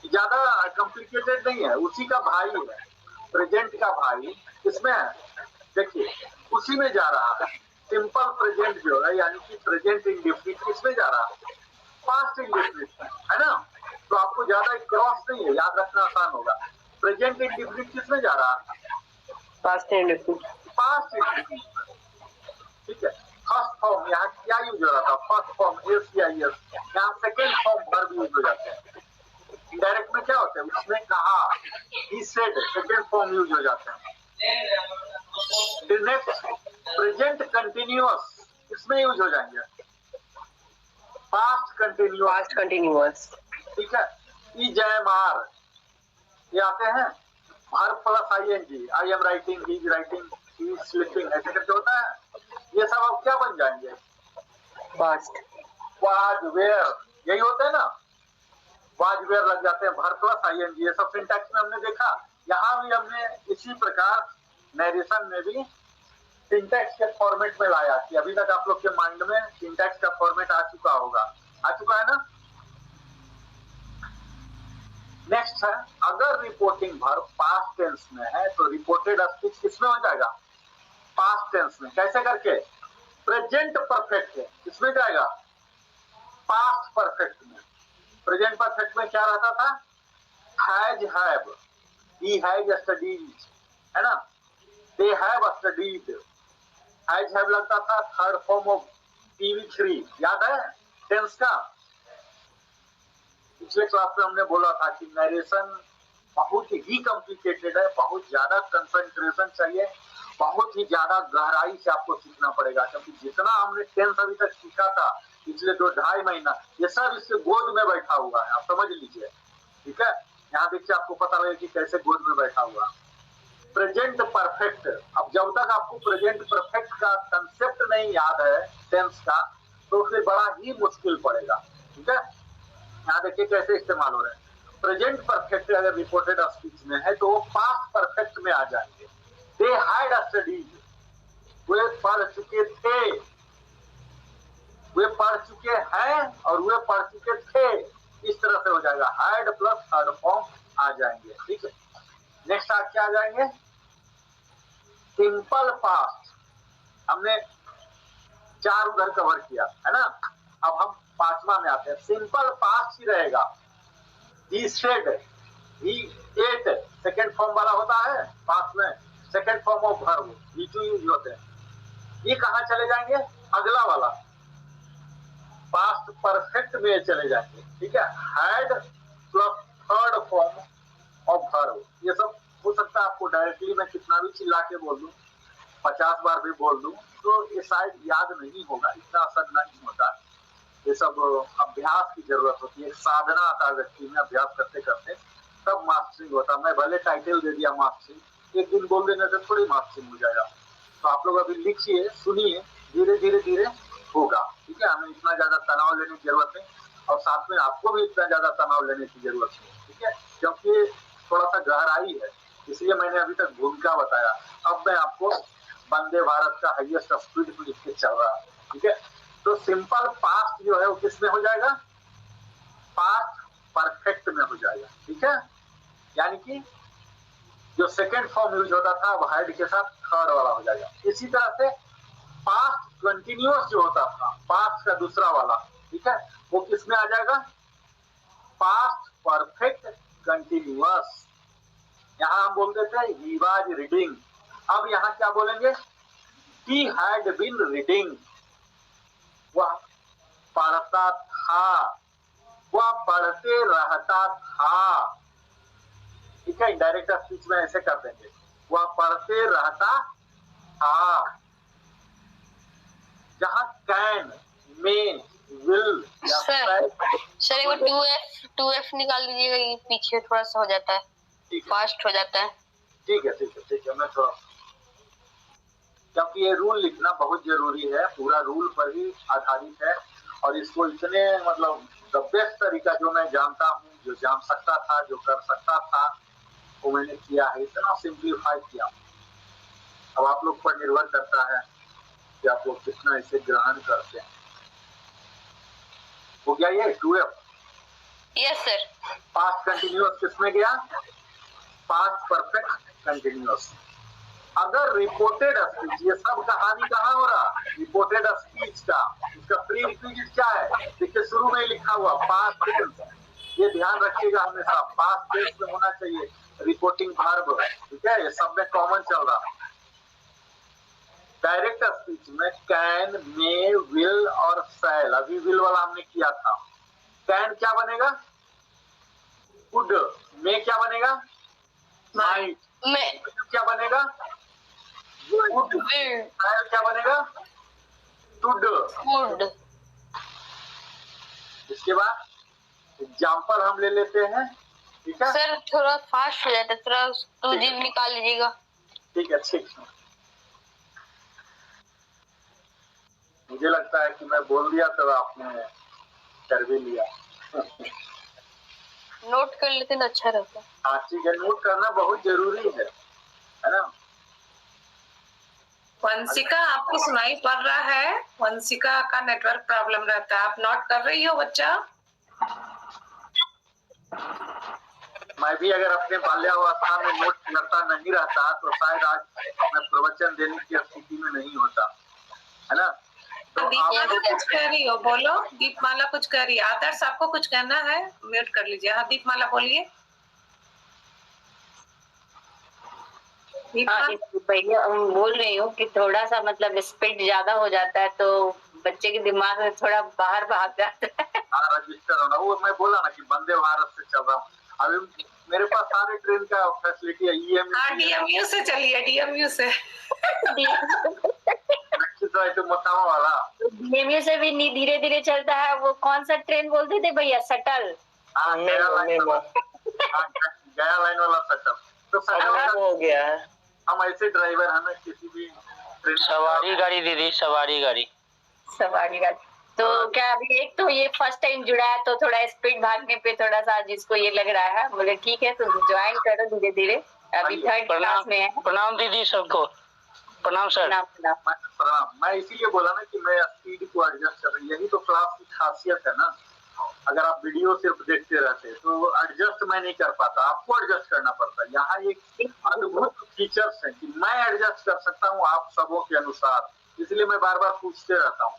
ज्यादा कॉम्प्लिकेटेड नहीं है, उसी का भाई है, प्रेजेंट का भाई किसमें है? देखिए उसी में जा रहा है। सिंपल प्रेजेंट जो है यानी कि प्रेजेंट इंडेफिनिट किसमें जा रहा है? पास्ट इंडेफिनिट, है ना। तो आपको ज्यादा क्रॉस नहीं है, याद रखना आसान होगा। प्रेजेंट इंडेफिनिट किसमें जा रहा है? Past indefinite. Past indefinite. ठीक है, फर्स्ट फॉर्म यहाँ क्या यूज हो रहा था? फर्स्ट फॉर्म एस या यस, यहाँ सेकेंड फॉर्म वर्ब यूज हो जाते हैं। डायरेक्ट में क्या होता है, उसने कहा, he said, second form use हो जाते हैं। फिर नेक्स्ट प्रेजेंट कंटिन्यूअस इसमें यूज हो जाएंगे, पास्ट कंटिन्यूअस। Past continuous. ठीक है, इज, एम, आर ये आते हैं, verb plus ING, I am writing, he is writing, he is sleeping, ऐसे करके होता है। ये सब अब क्या बन जाएंगे? पास्ट। वाज वेयर, यही होता है ना, वाज वेयर लग जाते हैं, वर्ब प्लस आईएनजी। ये सब सिंटैक्स में हमने देखा, यहाँ भी हमने इसी प्रकार नरेशन में भी सिंटैक्स के फॉर्मेट में लाया कि अभी तक आप लोग के माइंड में सिंटैक्स का फॉर्मेट आ चुका होगा, आ चुका है ना। नेक्स्ट है, अगर रिपोर्टिंग वर्ब पास्ट टेंस में है तो रिपोर्टेड स्पीच किसमें हो जाएगा? पास्ट टेंस में। कैसे करके? प्रेजेंट परफेक्ट है, किसमें जाएगा? पास्ट परफेक्ट में। प्रेजेंट परफेक्ट में क्या रहता था? Has, have, he has studied, है ना, they have studied. Has, have लगता था थर्ड फॉर्म ऑफ TV3, याद है टेंस का। पिछले क्लास में हमने बोला था कि नरेशन बहुत ही कॉम्प्लिकेटेड है, बहुत ज्यादा कंसंट्रेशन चाहिए, बहुत ही ज्यादा गहराई से आपको सीखना पड़ेगा, क्योंकि जितना हमने टेंस अभी तक सीखा था पिछले 2-2.5 महीना, ये सब इसके गोद में बैठा हुआ है, आप समझ लीजिए। ठीक है, यहाँ देखिए आपको पता लगे कि कैसे गोद में बैठा हुआ। प्रेजेंट परफेक्ट, अब जब तक आपको प्रेजेंट परफेक्ट का कंसेप्ट नहीं याद है टेंस का, तो फिर बड़ा ही मुश्किल पड़ेगा। ठीक है, यहाँ देखिए कैसे इस्तेमाल हो रहे हैं। प्रेजेंट परफेक्ट अगर रिपोर्टेड स्पीच में है तो वो पास्ट परफेक्ट में आ जाएंगे। दे हैड स्टडीड, वे पढ़ चुके थे, वे पढ़ चुके हैं और वे पढ़ चुके थे, इस तरह से हो जाएगा। हैड प्लस थर्ड फॉर्म आ जाएंगे। ठीक है, नेक्स्ट क्या आ जाएंगे? सिंपल पास्ट हमने 4 उधर कवर किया है ना। अब हम 5वां में आते हैं। सिंपल पास्ट ही रहेगा। He said, he ate second form वाला होता है पास्ट में, सेकेंड फॉर्म ऑफ वर्ब ही टू यूज होते हैं। ये कहाँ चले जाएंगे? अगला वाला पास्ट परफेक्ट में चले जाएंगे। ठीक है, had plus third form of verb. ये सब हो सकता है आपको डायरेक्टली मैं कितना भी चिल्ला के बोल दूं, 50 बार भी बोल दूं, तो ये शायद याद नहीं होगा, इतना असर नहीं होता। ये सब अभ्यास की जरूरत होती है, साधना आता है व्यक्ति में, अभ्यास करते करते तब मास्टरिंग होता है। मैं भले टाइटल दे दिया मास्टरिंग, एक दिन बोल देने से थोड़ी मास्टरिंग हो जाएगा। तो आप लोग अभी लिखिए, सुनिए, धीरे धीरे धीरे होगा। ठीक है, हमें इतना ज्यादा तनाव लेने की जरूरत नहीं, और साथ में आपको भी इतना ज्यादा तनाव लेने की जरूरत नहीं। ठीक है, क्योंकि थोड़ा सा गहराई है, इसलिए मैंने अभी तक भूमिका बताया। अब मैं आपको वंदे भारत का हाईएस्ट स्पीड पे लिख के चल रहा है। ठीक है, तो सिंपल पास्ट जो है वो किस में हो जाएगा? पास्ट परफेक्ट में हो जाएगा। ठीक है, यानी कि जो सेकेंड फॉर्म यूज होता था वो हैड के साथ थर्ड वाला हो जाएगा। इसी तरह से पास्ट कंटिन्यूअस जो होता था, पास्ट का दूसरा वाला, ठीक है, वो किस में आ जाएगा? Past perfect continuous. यहाँ हम बोलते थे ही वाज रीडिंग, अब यहाँ क्या बोलेंगे? ही हैड बीन रीडिंग, वह पढ़ता था, वह पढ़ते रहता था। ठीक है, इनडायरेक्ट स्पीच में ऐसे कर देंगे, वह पढ़ते रहता था। जहाँ कैन, मे, विल, सर एक बार 2F निकाल दीजिएगा, ये पीछे थोड़ा सा हो जाता है, फास्ट हो जाता है। ठीक है, मैं थोड़ा, क्योंकि ये रूल लिखना बहुत जरूरी है, पूरा रूल पर ही आधारित है, और इसको इतने मतलब द बेस्ट तरीका जो मैं जानता हूँ, जो जान सकता था, जो कर सकता था, वो मैंने किया है, इतना सिंप्लीफाई किया। अब आप लोग पर निर्भर करता है कि आप लोग कितना इसे ग्रहण करते हैं। हो गया ये 2F। Yes sir. Past continuous किसमें गया? Past perfect continuous. अगर रिपोर्टेड स्पीच, ये सब कहानी कहाँ हो रहा? रिपोर्टेड स्पीच का, इसका प्री रिक्विजिट क्या है? देखिए शुरू में लिखा हुआ पास्ट टेंस, ये ध्यान रखिएगा हमेशा, पास्ट टेंस में होना चाहिए रिपोर्टिंग वर्ब। ठीक है, ये सब में कॉमन चल रहा। डायरेक्ट स्पीच में कैन, मे, विल और शैल, अभी विल वाला हमने किया था। कैन क्या बनेगा? कुड। मे क्या बनेगा? माइट। क्या बनेगा? वुड। शैल क्या बनेगा? टुड। इसके बाद एग्जाम्पल हम ले लेते हैं। ठीक है सर, थोड़ा फास्ट हो जाता है, थोड़ा 2G निकाल लीजिएगा। ठीक है, ठीक है। मुझे लगता है कि मैं बोल दिया तो आपने कर भी लिया। नोट कर लेते तो अच्छा रहता। हाँ ठीक है, नोट करना बहुत जरूरी है ना। वंशिका, आपको सुनाई पड़ रहा है? वंशिका का नेटवर्क प्रॉब्लम रहता है, आप नोट कर रही हो बच्चा? मैं भी अगर अपने बाल्यावस्था में नोट करता नहीं रहता तो शायद आज मैं प्रवचन देने की स्थिति में नहीं होता, है ना। तो दीपमाला कुछ कह रही हो, बोलो। दीपमाला कुछ कह रही है। आदर्श, आपको कुछ कहना है? म्यूट कर लीजिए। हाँ दीपमाला बोलिए। भैया बोल रही हूँ कि थोड़ा सा मतलब स्पीड ज्यादा हो जाता है तो बच्चे के दिमाग में थोड़ा बाहर भाग जाता है। रजिस्टर होना, वो मैं बोला ना कि वंदे भारत से चल रहा हूँ। अभी मेरे पास सारे ट्रेन का फैसिलिटी है। DMU से चलिए, DMU से। मोटावा वाला DMU से भी धीरे धीरे चलता है। वो कौन सा ट्रेन बोलते थे भैया? शटल। गया लाइन वाला शटल। तो शटल हो गया है। हम ऐसे ड्राइवर हैं ना, किसी भी ट्रेन सवारी गाड़ी दीदी, सवारी गाड़ी। तो क्या अभी एक तो ये फर्स्ट टाइम जुड़ा है तो थोड़ा स्पीड भागने पे थोड़ा सा जिसको ये लग रहा है, बोले ठीक है तो ज्वाइन करो धीरे धीरे। अभी 3rd क्लास में है। प्रणाम दीदी सबको। प्रणाम सर। प्रणाम। मैं इसीलिए बोला ना कि मैं स्पीड को एडजस्ट कर रही, यही तो क्लास की खासियत है ना। अगर आप वीडियो सिर्फ देखते रहते तो एडजस्ट मैं नहीं कर पाता, आपको एडजस्ट करना पड़ता है। यहाँ एक अद्भुत फीचर्स हैं कि मैं एडजस्ट कर सकता हूँ आप सबों के अनुसार, इसलिए मैं बार बार पूछते रहता हूँ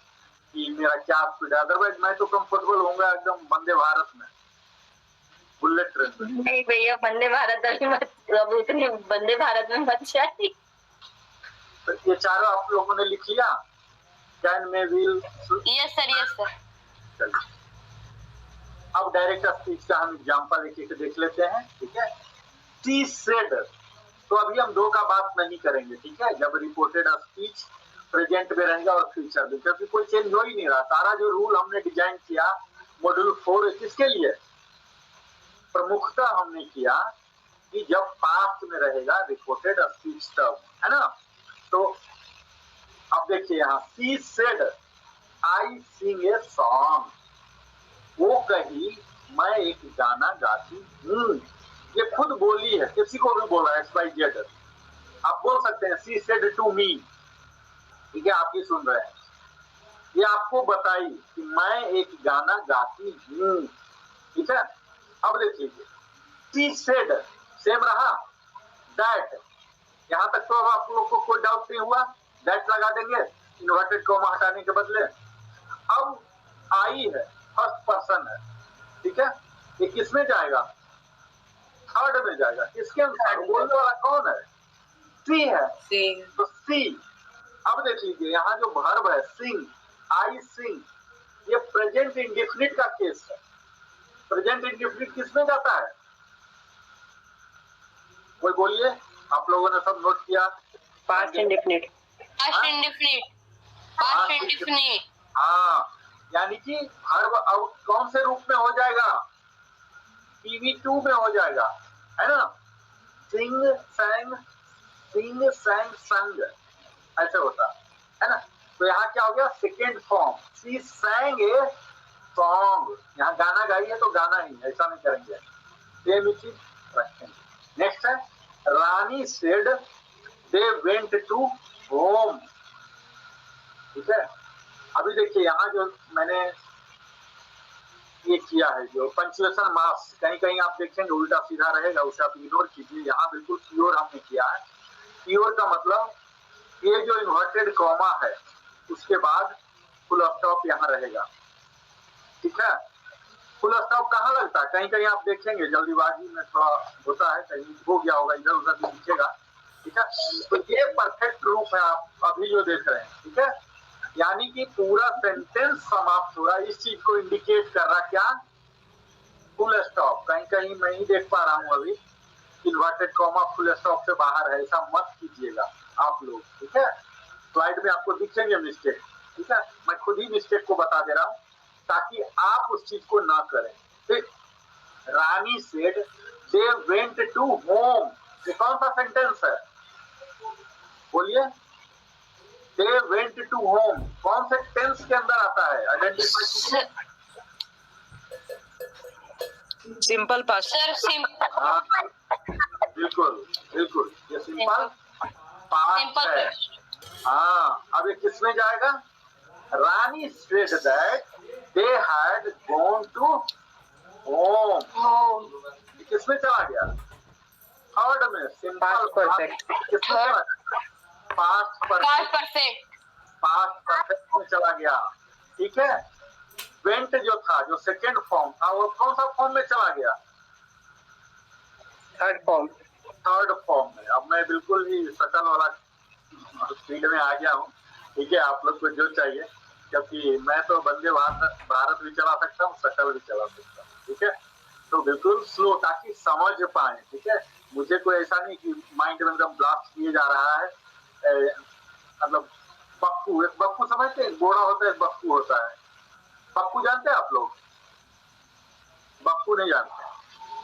कि मेरा क्या स्पीड है। अदरवाइज मैं तो कंफर्टेबल होऊंगा एकदम वंदे भारत में, बुलेट ट्रेन में। नहीं भैया, वंदे भारत अभी मत, अब उतने वंदे भारत में मत जाइए। तो ये चारों आप लोगों ने लिख लिया, कैन में will. Yes sir, yes sir. चलिए अब डायरेक्ट स्पीच का हम एग्जांपल एक एक देख लेते हैं, ठीक है। टी सेड, तो अभी हम दो का बात नहीं करेंगे, ठीक है। जब रिपोर्टेड स्पीच प्रेजेंट में रहेगा और फ्यूचर में, क्योंकि कोई चेंज हो ही नहीं रहा। सारा जो रूल हमने डिजाइन किया मॉड्यूल 4 किसके लिए, प्रमुखता हमने किया कि जब पास्ट में रहेगा रिपोर्टेड स्पीच तब, है ना। तो अब देखिए यहाँ, she said I Singh a song, वो कही मैं एक गाना गाती हूँ। ये खुद बोली है, किसी को भी बोला है, XYZ। आप बोल सकते हैं सी सेड टू मी, ठीक है, आप ही सुन रहे हैं। ये आपको बताई कि मैं एक गाना गाती हूँ, ठीक है। अब देख लीजिए, सी सेड सेम रहा, दैट, यहाँ तक तो अब आप लोग को कोई डाउट नहीं हुआ, दैट लगा देंगे इन्वर्टेड कॉमा हटाने के बदले। अब आई है, फर्स्ट पर्सन है, ठीक है। ये किसमें जाएगा, थर्ड में जाएगा। किसके अनुसार, बोलने वाला कौन है, सी है, तो सी। अब देख लीजिए यहाँ जो वर्ब है सिंग, आई सिंग, ये प्रेजेंट इंडेफिनिट का केस है। प्रेजेंट इंडेफिनिट किसमें जाता है, कोई बोलिए, आप लोगों ने सब नोट किया। Past indefinite, past indefinite, past indefinite. हाँ, यानी कि वर्ब अब कौन से रूप में हो जाएगा, PV2 में हो जाएगा, है ना। सिंग sang, सिंग sang संग, ऐसे होता है ना। तो यहाँ क्या हो गया, second form, she sang a song, यहाँ गाना गाई है तो गाना ही, ऐसा नहीं करेंगे, सेम चीज रखेंगे। नेक्स्ट है, Rani said they went to home, ठीक है। अभी देखिए यहाँ जो मैंने ये किया है, जो पंचुएशन मार्क्स कहीं कहीं आप देखेंगे उल्टा सीधा रहेगा, उसे आप इग्नोर कीजिए। यहाँ बिल्कुल प्योर हमने किया है। प्योर का मतलब ये जो इन्वर्टेड कॉमा है उसके बाद फुल स्टॉप यहाँ रहेगा, ठीक है। फुल स्टॉप कहाँ लगता है, कहीं कहीं आप देखेंगे जल्दीबाजी में थोड़ा होता है, कहीं हो गया होगा, इधर उधर भी दिखेगा, ठीक है। तो ये परफेक्ट रूप है आप अभी जो देख रहे हैं, ठीक है। यानी कि पूरा सेंटेंस समाप्त हो रहा है, इस चीज को इंडिकेट कर रहा क्या, फुल स्टॉप। कहीं कहीं मैं ही देख पा रहा हूँ अभी इन्वर्टेड कॉमा फुल स्टॉप से बाहर है, ऐसा मत कीजिएगा आप लोग, ठीक है। स्लाइड में आपको दिखेंगे मिस्टेक, ठीक है। मैं खुद ही मिस्टेक को बता दे रहा हूँ ताकि आप उस चीज को ना करें, ठीक। Rani said they went to home, ये कौन सा सेंटेंस है, बोलिए। दे वेंट टू होम कौन से टेंस के अंदर आता है, आइडेंटिफाई कीजिए। सिंपल पास्ट सर सिंपल, हाँ, बिल्कुल बिल्कुल, ये सिंपल पास्ट सिंपल है। हाँ, अब ये किसमें जाएगा, Rani said that they had gone to home, ये किसमें चला गया, थर्ड में, सिंपल परफेक्ट, किसमें चला गया, पास्ट परफेक्ट, पास्ट परफेक्ट में चला गया, ठीक है। वेंट जो था, जो सेकेंड फॉर्म था, वो कौन सा फॉर्म में चला गया, थर्ड फॉर्म, थर्ड फॉर्म में। अब मैं बिल्कुल ही सकल वाला स्पीड में आ गया हूँ, ठीक है। आप लोग को जो चाहिए, क्योंकि मैं तो वंदे भारत भी चला सकता हूँ, सकल भी चला सकता हूँ, ठीक है। तो बिल्कुल स्लो, ताकि समझ पाए, ठीक है। मुझे कोई ऐसा नहीं कि माइंड में एकदम ब्लास्ट किए जा रहा है, मतलब बक्कू, एक बक्कू समझते हैं, बोरा होता है, बक्कू होता है। बक्कू जानते हैं आप लोग, बक्कू नहीं जानते।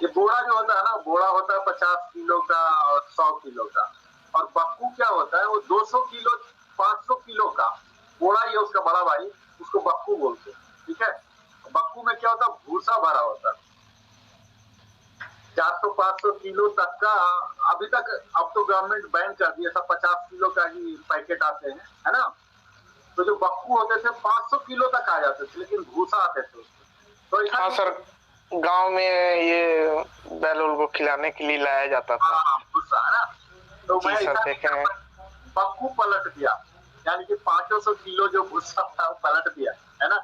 ये बोरा जो होता है ना, बोरा होता है 50 किलो का और 100 किलो का, और बक्कू क्या होता है, वो 200 किलो 500 किलो का बोरा ही है, उसका बड़ा भाई, उसको बक्कू बोलते हैं, ठीक है। बक्कू में क्या होता है, भूसा भरा होता है, 400-500 किलो तक का। अभी तक, अब तो गवर्नमेंट बैन कर दिया, सब 50 किलो का ही पैकेट आते हैं, है ना। तो जो बक्कू होते थे 500 किलो तक आ जाते थे, लेकिन भूसा आते थे उसमें। तो हाँ सर, गांव में ये बैल को खिलाने के लिए लाया जाता था। हाँ, भूसा, है ना। तो मैं जी सर ऐसा देखे हैं। बक्कू पलट दिया, यानी कि 500 किलो जो भूसा था वो पलट दिया, है ना।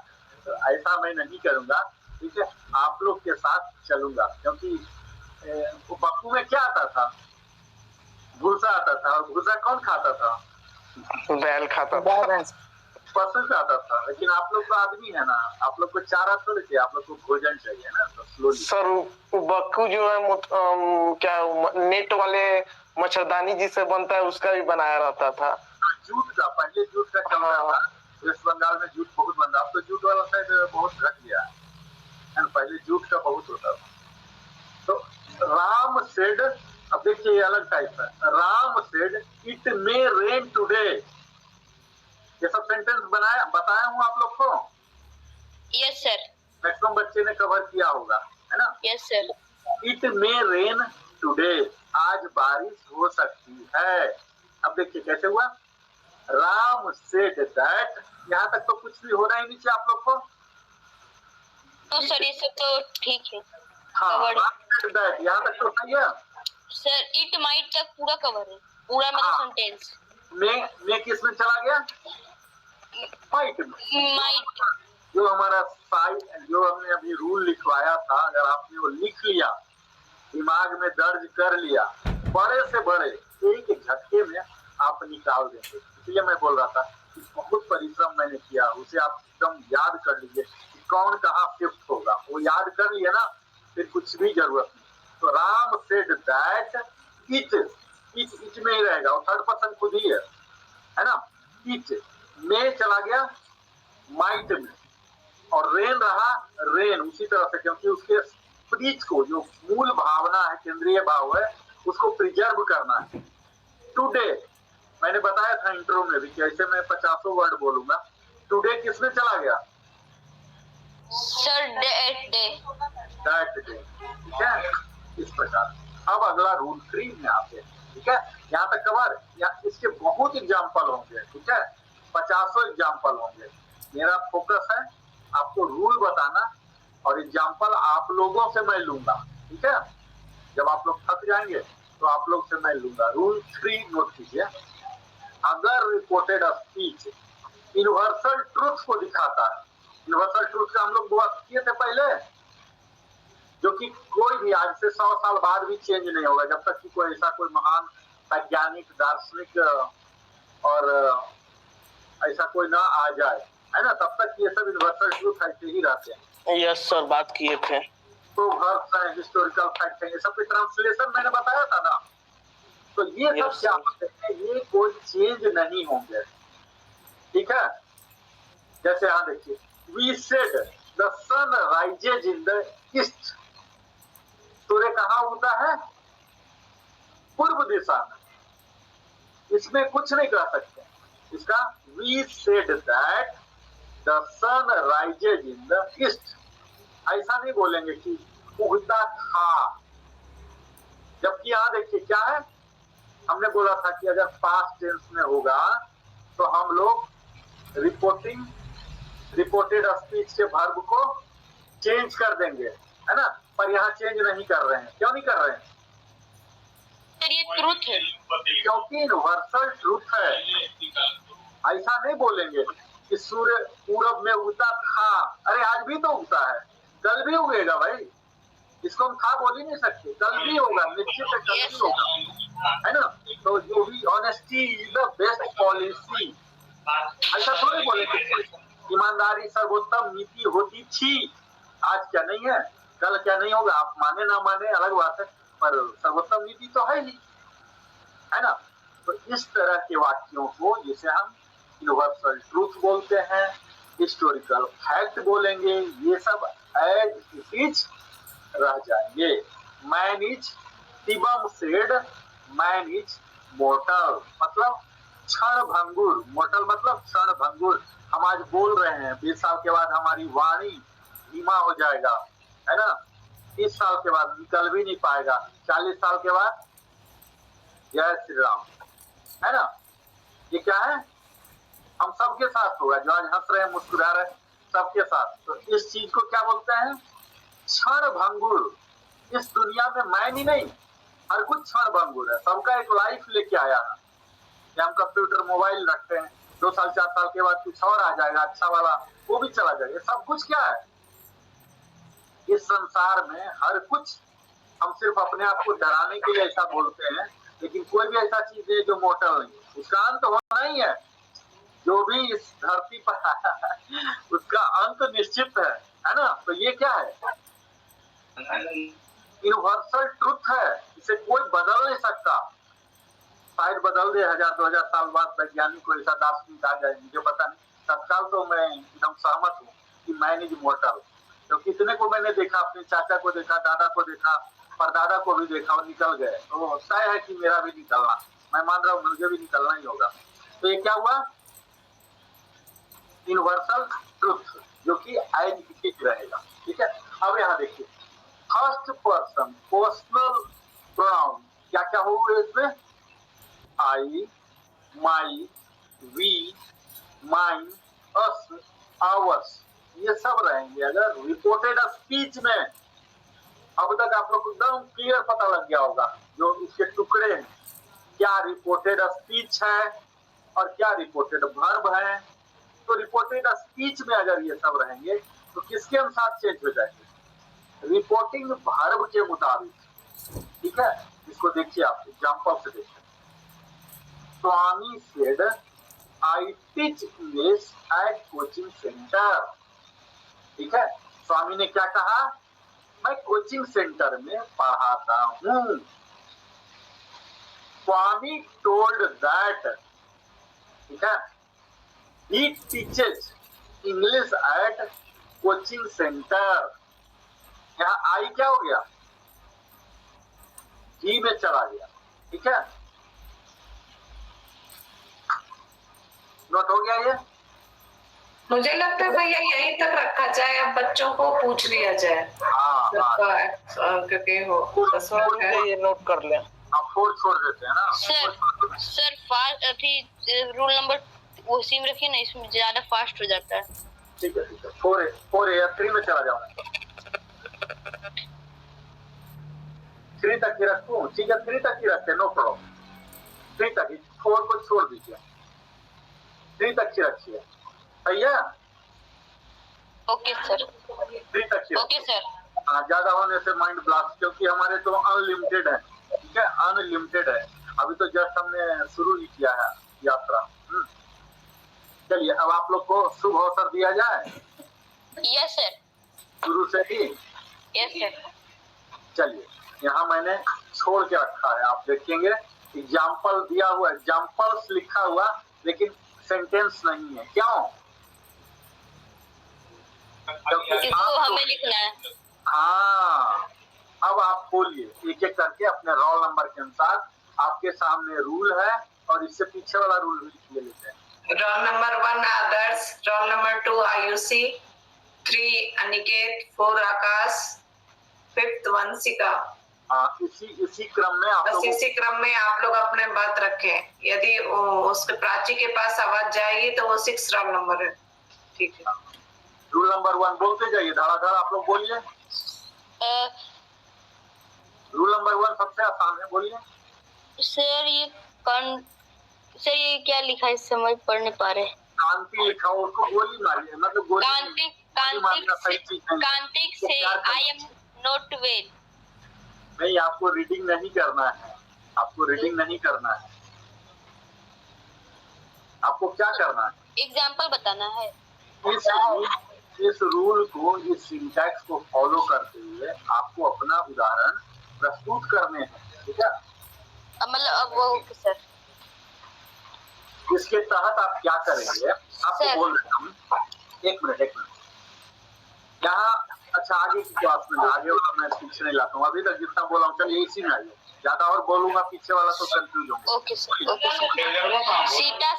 तो ऐसा मैं नहीं करूंगा, ठीक है। आप लोग के साथ चलूंगा, क्योंकि वो बक्कू में क्या आता था, भूसा आता था, और भूसा कौन खाता था, बैल खाता था। पशु खाता था। लेकिन आप लोग तो आदमी है ना, आप लोग को चारा थोड़ी चाहिए, आप लोग को भोजन चाहिए ना। तो स्लोली सर बक्कू जो है क्या नेट वाले मच्छरदानी जिससे बनता है उसका भी बनाया रहता था। जूट का, पहले जूट का चलता हाँ। था। वेस्ट बंगाल में जूट बहुत बनता, अब तो जूट वाला साइड बहुत घट गया है। पहले जूट का बहुत होता था। तो राम सेड, अब देखिए ये अलग टाइप है। Ram said it may rain today, ये सब सेंटेंस बताया हूँ आप लोग को। Yes sir. मैक्सिमम बच्चे ने कवर किया होगा, है ना। Yes sir. It may rain today, आज बारिश हो सकती है। अब देखिए कैसे हुआ, राम सेड दैट, यहाँ तक तो कुछ भी होना ही नहीं चाहिए आप लोग को। तो सर ये सब तो ठीक है। हाँ, राम सेड दैट यहाँ तक तो सही है सर। इट माइट तक पूरा कवर है, पूरा मतलब सेंटेंस। मैं किस में चला गया, माइट में। माइट जो हमारा जो हमने अभी रूल लिखवाया था, अगर आपने वो लिख लिया, दिमाग में दर्ज कर लिया, बड़े से बड़े एक झटके में आप निकाल देंगे। इसलिए मैं बोल रहा था कि बहुत परिश्रम मैंने किया, उसे आप एकदम याद कर लीजिए कि कौन कहाँ शिफ्ट होगा। वो याद कर लिए ना, फिर कुछ भी जरूरत नहीं। तो राम सेड दैट इट में ही रहेगा, वो थर्ड पर्सन खुद ही है ना। इट में चला गया माइट में, और रेन रहा रेन उसी तरह से, क्योंकि उसके स्पीच को, जो मूल भावना है, केंद्रीय भाव है, उसको प्रिजर्व करना है। टुडे मैंने बताया था इंट्रो में भी, कैसे मैं 50 वर्ड बोलूंगा। टुडे किसमें चला गया, sir. That day. That day, ठीक है। इस प्रकार अब अगला रूल 3 में आते हैं, ठीक है। यहाँ तक कवर, या इसके बहुत एग्जाम्पल होंगे, ठीक है। 50 एग्जाम्पल होंगे। मेरा फोकस है आपको रूल बताना, और एग्जाम्पल आप लोगों से मैं लूंगा, ठीक है। जब आप लोग थक जाएंगे तो आप लोग से मैं लूंगा। रूल 3 नोट कीजिए। अगर रिपोर्टेड स्पीच यूनिवर्सल ट्रुथ को दिखाता है, यूनिवर्सल ट्रुथ का हम लोग बात किए थे पहले, जो कि कोई भी आज से 100 साल बाद भी चेंज नहीं होगा, जब तक कि कोई ऐसा कोई महान वैज्ञानिक, दार्शनिक और ऐसा कोई ना आ जाए, है ना। तब तक ये सब यूनिवर्सल ट्रूथ ऐसे ही रहते हैं। यस सर, बात किए थे। तो वर्ड्स हैं, हिस्टोरिकल फैक्ट है, ये सब के ट्रांसलेशन मैंने बताया था ना। तो ये सब Yes, क्या होते हैं, ये कोई चेंज नहीं होंगे, ठीक है। जैसे यहाँ देखिए, we said the sun rises in the east, सूर्य कहाँ उगता है, पूर्व दिशा में। इसमें कुछ नहीं कह सकते इसका। We said that the sun rises in the east, ऐसा नहीं बोलेंगे कि उगता था। जबकि यहाँ देखिए क्या है, हमने बोला था कि अगर पास्ट टेंस में होगा तो हम लोग रिपोर्टेड स्पीच के वर्ब को चेंज कर देंगे, है ना। पर यहाँ चेंज नहीं कर रहे हैं। क्यों नहीं कर रहे हैं, सर ये ट्रूथ है, क्योंकि यूनिवर्सल ट्रूथ है। ऐसा नहीं बोलेंगे कि सूर्य पूरब में उगता था। अरे आज भी तो उगता है, कल भी उगेगा भाई, इसको हम था बोल ही नहीं सकते। कल भी होगा, निश्चित है, कल भी होगा, है ना। तो जो भी honesty is the best policy, ऐसा थोड़ी बोलेंगे। ईमानदारी सर्वोत्तम नीति होती थी, आज क्या नहीं है, कल क्या नहीं होगा। आप माने ना माने अलग बात है, पर सर्वोत्तम नीति तो है ही, है ना। तो इस तरह के वाक्यों को, जिसे हम यूनिवर्सल ट्रूथ बोलते हैं, हिस्टोरिकल फैक्ट बोलेंगे, ये सब एज इट इज रह जाएंगे। Man is Shivam said man is mortar, मतलब क्षण भंगुर। मोर्टल मतलब क्षण भंगुर। हम आज बोल रहे हैं, 20 साल के बाद हमारी वाणी धीमा हो जाएगा, है ना। 30 साल के बाद निकल भी नहीं पाएगा, 40 साल के बाद जय श्री राम, है ना। ये क्या है, हम सबके साथ होगा, जो आज हंस रहे हैं, मुस्कुरा रहे हैं, सबके साथ। तो इस चीज को क्या बोलते हैं, क्षण भंगुर। इस दुनिया में मैन ही नहीं, हर कुछ क्षण भंगुर है, सबका एक लाइफ लेके आया है कि हम कंप्यूटर मोबाइल रखते हैं, 2 साल 4 साल के बाद कुछ और आ जाएगा अच्छा वाला, वो भी चला जाएगा। सब कुछ क्या है इस संसार में, हर कुछ। हम सिर्फ अपने आप को डराने के लिए ऐसा बोलते हैं, लेकिन कोई भी ऐसा चीज है जो मोटल नहीं, उसका अंत होना ही है। जो भी इस धरती पर आया है उसका अंत निश्चित है ना। तो ये क्या है, यूनिवर्सल ट्रुथ है, इसे कोई बदल नहीं सकता। शायद बदल दे 1000-2000 साल बाद वैज्ञानिक को ऐसा दार्शनिक आ जाए, मुझे पता नहीं। तत्काल तो मैं एकदम सहमत हूँ कि मैन इज मोर्टल। तो कितने को मैंने देखा, अपने चाचा को देखा, दादा को देखा, परदादा को भी देखा और निकल गए। तो तय है कि मेरा भी निकलना, मैं मान रहा हूँ मुझे भी निकलना ही होगा। तो ये क्या हुआ, यूनिवर्सल ट्रुथ जो कि आइडेंटिटी रहेगा। ठीक है, अब यहाँ देखिए फर्स्ट पर्सन पर्सनल प्रोनाउन क्या क्या होगा इसमें, आई, माई, वी, माइन, अस, आवर्स, ये सब रहेंगे। अगर रिपोर्टेड स्पीच में अब तक आप लोग को एकदम क्लियर पता लग गया होगा जो इसके टुकड़े हैं, क्या रिपोर्टेड स्पीच है और क्या रिपोर्टेड वर्ब है। तो रिपोर्टेड स्पीच में अगर ये सब रहेंगे तो किसके अनुसार चेंज हो जाएंगे, रिपोर्टिंग वर्ब के मुताबिक। ठीक है, इसको देखिए आप एग्जांपल से देखिए। Swami said I teach English at coaching centre. ठीक है, स्वामी ने क्या कहा, मैं कोचिंग सेंटर में पढ़ाता हूँ। स्वामी टोल्ड दैट, ठीक है, he teaches English at coaching centre. यहाँ आई क्या हो गया, ही में चला गया। ठीक है, नोट हो गया ये। मुझे लगता है भैया यहीं तक रखा जाए, अब बच्चों को पूछ लिया जाए। हाँ, क्योंकि हो ये नोट कर लें। आप 4 छोड़ देते हैं ना। सर फास्ट रूल नंबर वो सेम रखिए ना, इसमें ज्यादा फास्ट हो जाता है। ठीक है, ठीक है, 4 है 3 में चला जाऊँ, 3 तक ही रखूँ। ठीक है, 3 तक ही रखते, नो प्रॉब्लम, 3 तक ही, 4 को छोड़ दीजिए, 3 तक ही रखिए। सही है, ओके सर। 3 तक ही। Okay sir. हाँ, ज्यादा होने से माइंड ब्लास्ट, क्योंकि हमारे तो अनलिमिटेड है। ठीक है, अनलिमिटेड है। अभी तो जस्ट हमने शुरू ही किया है यात्रा। चलिए, अब आप लोग को शुभ अवसर दिया जाए। Yes sir. शुरू से ही। Yes sir. चलिए, यहाँ मैंने छोड़ के रखा है, आप देखेंगे एग्जाम्पल दिया हुआ, एग्जाम्पल्स लिखा हुआ, लेकिन सेंटेंस नहीं है। क्यों? इसको हमें लिखना है। हाँ, अब आप बोलिए एक एक करके अपने रोल नंबर के अनुसार। आपके सामने रूल है और इससे पीछे वाला रूल भी लिख लेते हैं। रोल नंबर 1 आदर्श, रोल नंबर 2 आयुषी, 3 अनिकेत, 4 आकाश, 5th वंशिका। इसी क्रम में आप बस लोग, इसी क्रम में आप लोग अपने बात रखें। यदि उसके प्राची के पास आवाज जाएगी तो वो 6 रोल नंबर है। ठीक है, रूल नंबर 1 बोलते जाइए, धड़ाधड़ आप लोग बोलिए। रूल नंबर 1 सबसे आसान है, बोलिए। सर ये क्या लिखा है, समझ पढ़ नहीं पा रहे। कांति लिखा हो उसको गोली मारिए, मतलब गोली मारना सही चीज नहीं। कांतिक से आई एम नॉट वेल। नहीं, आपको रीडिंग नहीं करना है, आपको रीडिंग नहीं करना है। आपको क्या करना है, एग्जाम्पल बताना है। इस रूल को, इस सिंटैक्स को फॉलो करते हुए आपको अपना उदाहरण प्रस्तुत करने हैं। ठीक है, मतलब अब वो सर, इसके तहत आप क्या करेंगे, आपको बोल रहा हूँ। एक मिनट यहाँ, अच्छा आगे की क्लास में, आगे वाला मैं पीछे नहीं लाता हूँ। अभी तक जितना बोला हूँ चलिए इसी में आइए, ज्यादा और बोलूंगा पीछे वाला तो कंफ्यूज होगा। Okay sir. Okay sir. Sita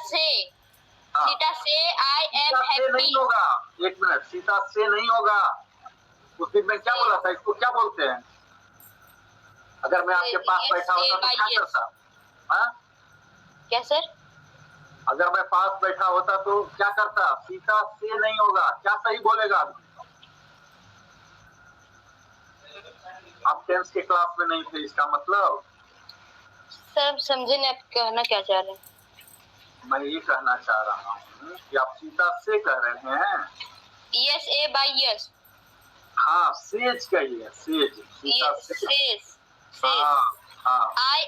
से आई एम हैप्पी नहीं होगा, एक मिनट, सीता से नहीं होगा। उस दिन मैं क्या बोला था, इसको क्या बोलते हैं? अगर मैं आपके पास बैठा होता तो क्या करता? हाँ, क्या सर? अगर मैं पास बैठा होता तो क्या करता? सीता से नहीं होगा, क्या सही बोलेगा? आप 10th के क्लास में नहीं थे, इसका मतलब सर समझे नहीं आप कहना क्या चाह रहे हैं। मैं ये कहना चाह रहा हूँ कि आप सीता से कह रहे हैं। Yes a by yes. हाँ सेज कहिए, सेज सीता से। सेज हाँ हाँ। I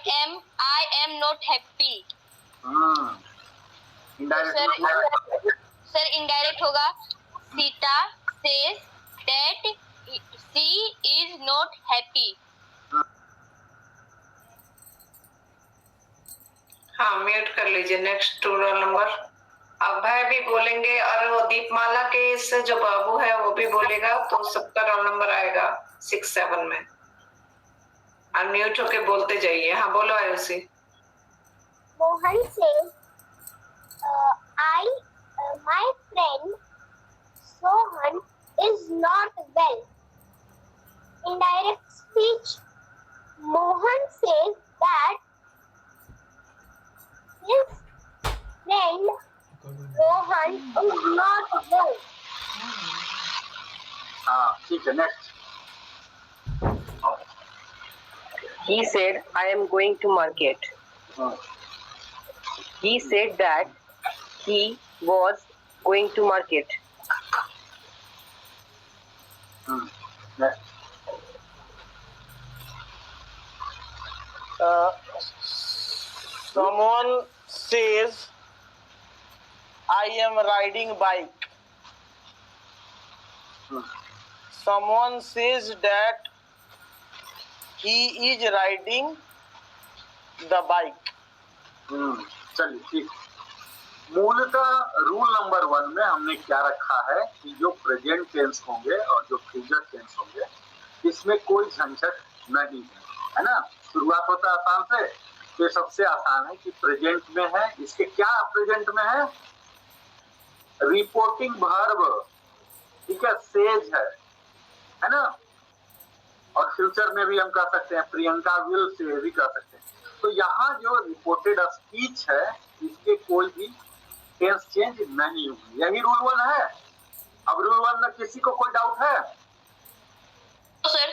am not happy. Indirect sir indirect होगा Sita says that she is not happy. हाँ म्यूट कर लीजिए। नेक्स्ट रोल नंबर अभय भी बोलेंगे और वो दीपमाला के इससे जो बाबू है वो भी बोलेगा, तो सबका रोल नंबर आएगा 6-7 में। अनम्यूट होके बोलते जाइए। हाँ बोलो Ayushi. Mohan says, my friend Sohan is not well. Indirect speech. Mohan says that his friend Rohan is not well. हाँ ठीक है। Next He said, I am going to market. He said that he was going to market. Next Someone says, I am riding bike. Someone says that he is riding the bike. चलिए ठीक। मूलतः rule number 1 में हमने क्या रखा है कि जो प्रेजेंट टेंस होंगे और जो फ्यूचर टेंस होंगे इसमें कोई झंझट नहीं है ना। शुरुआत होता है आसान से, तो सबसे आसान है कि प्रेजेंट में है। इसके क्या प्रेजेंट में है? रिपोर्टिंग वर्ब, ठीक है, सेज है ना। और फ्यूचर में भी हम कह सकते हैं प्रियंका विल से भी कह सकते हैं। तो यहाँ जो रिपोर्टेड स्पीच है इसके कोई भी टेंस चेंज नहीं होगी। यही रूल 1 है। अब रूल 1 में किसी को कोई डाउट है? सर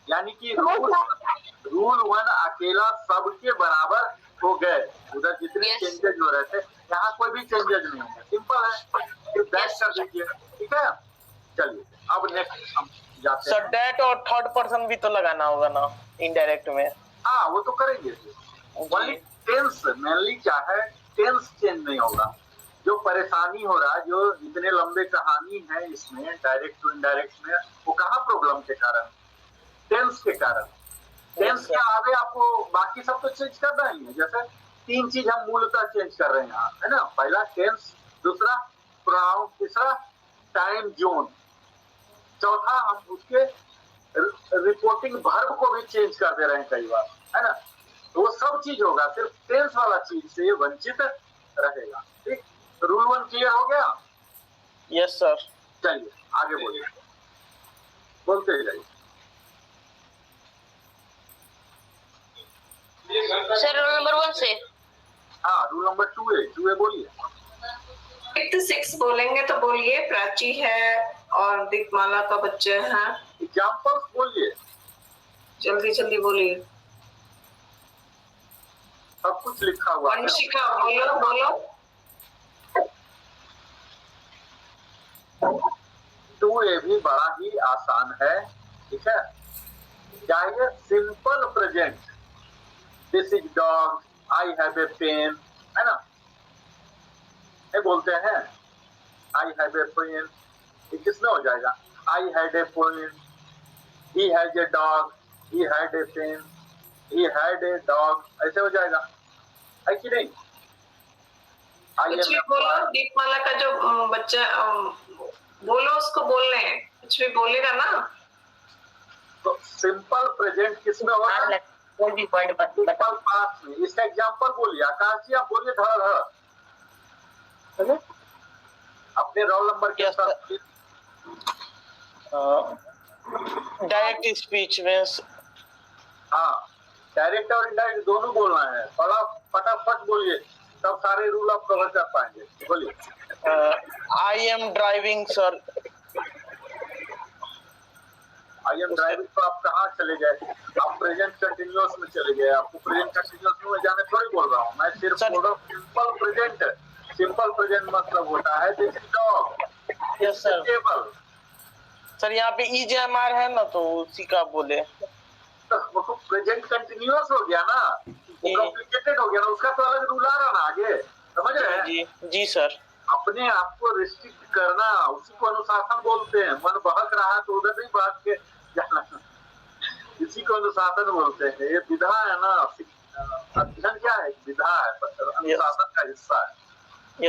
यानी कि रूल 1 अकेला सबके बराबर हो गए। उधर जितने चेंजेस हो रहे थे यहाँ कोई भी चेंजेस नहीं है। सिंपल है, सिर्फ दैट कर दीजिए। ठीक है, चलिए अब नेक्स्ट हम जाते हैं। सर डेट और थर्ड पर्सन भी तो लगाना होगा ना इनडायरेक्ट में। हाँ वो तो करेंगे। ओनली टेंस मेनली क्या है, टेंस चेंज नहीं होगा। जो परेशानी हो रहा है, जो इतने लंबे कहानी है इसमें डायरेक्ट टू इनडायरेक्ट में, वो कहाँ प्रॉब्लम के कारण? टेंस के कारण। टेंस के आगे आपको बाकी सब तो चेंज करना ही है। जैसे 3 चीज हम मूलतः चेंज कर रहे हैं यहाँ, है ना। पहला टेंस, दूसरा प्रोनाउन, तीसरा टाइम जोन, चौथा हम उसके रिपोर्टिंग वर्ब को भी चेंज कर दे रहे हैं कई बार, है ना। तो वो सब चीज होगा, सिर्फ टेंस वाला चीज से वंचित रहेगा। ठीक, रूल 1 क्लियर हो गया? Yes sir. चलिए आगे बोलिए, बोलते जाइए। सर रोल नंबर 1 से। हाँ रूल नंबर 2 है बोलिए। 6 बोलेंगे तो बोलिए। प्राची है और दीपमाला का बच्चे हैं। एग्जाम्पल्स बोलिए, जल्दी जल्दी बोलिए। सब कुछ लिखा हुआ है। वंशिका बोलो बोलो। 2A भी बड़ा ही आसान है। ठीक है, क्या है? Simple present. This is dog, I have a pen, है ना। ये बोलते हैं आई हैव ए पेन, ये किसमें हो जाएगा? I had a pen, he has a dog, he had a pen, he had a dog, ऐसे हो जाएगा, है कि नहीं? कुछ भी बोलो। दीपमाला का जो बच्चा बोलो, उसको बोलने हैं, कुछ भी बोलेगा ना। तो सिंपल प्रेजेंट किसमें होगा? कोई भी पॉइंट सिंपल पास्ट में। इसका एग्जांपल बोलिए। आकाश जी आप बोलिए धड़ धड़ अपने रोल नंबर के साथ। डायरेक्ट स्पीच में। हाँ डायरेक्ट और इनडायरेक्ट दोनों बोलना है। फटाफट बोलिए, तब सारे रूल आप कवर कर पाएंगे। बोलिए। I am driving sir. I am driving, तो आप कहाँ चले गए? आप प्रेजेंट कंटिन्यूअस में चले गए। आपको प्रेजेंट कंटिन्यूअस में जाना फिर बोलो सिंपल प्रेजेंट। सिंपल प्रेजेंट मतलब होता है this dog, yes sir. Table. Sir यहाँ पे EJMR है ना, तो उसी का बोले। तो वो प्रेजेंट कंटिन्यूअस हो गया ना, वो कॉम्प्लिकेटेड हो गया ना, उसका तो अलग रूल आ रहा ना आगे, समझ रहे हैं? जी जी सर। अपने आप को रिस्ट्रिक्ट करना, उसी को अनुशासन बोलते हैं। मन बहक रहा है तो उधर नहीं बहक के जाना, इसी को अनुशासन बोलते हैं। ये विधा है ना, अध्ययन क्या है? विधा है, अनुशासन का हिस्सा है।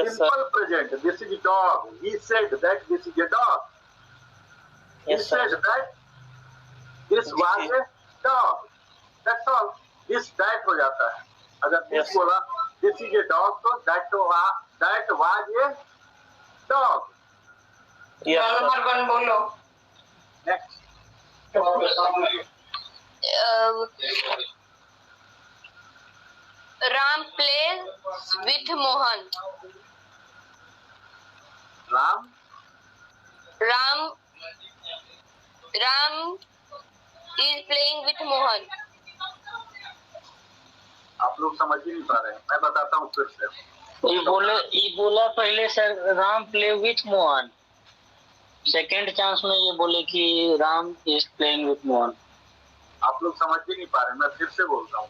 Simple present, this is dog, he said that this is a dog, he said that this was a dog, that's all। this that हो जाता है। अगर this बोला this is a dog, तो that was a dog। Roll number 1 बोलो। Next. Ram plays with Mohan. Ram is playing with Mohan. आप लोग समझ ही नहीं पा रहे हैं, मैं बताता हूँ फिर से। ये बोला पहले sir Ram play with Mohan, second chance में ये बोले कि Ram is playing with Mohan. आप लोग समझ ही नहीं पा रहे, मैं फिर से बोलता हूँ।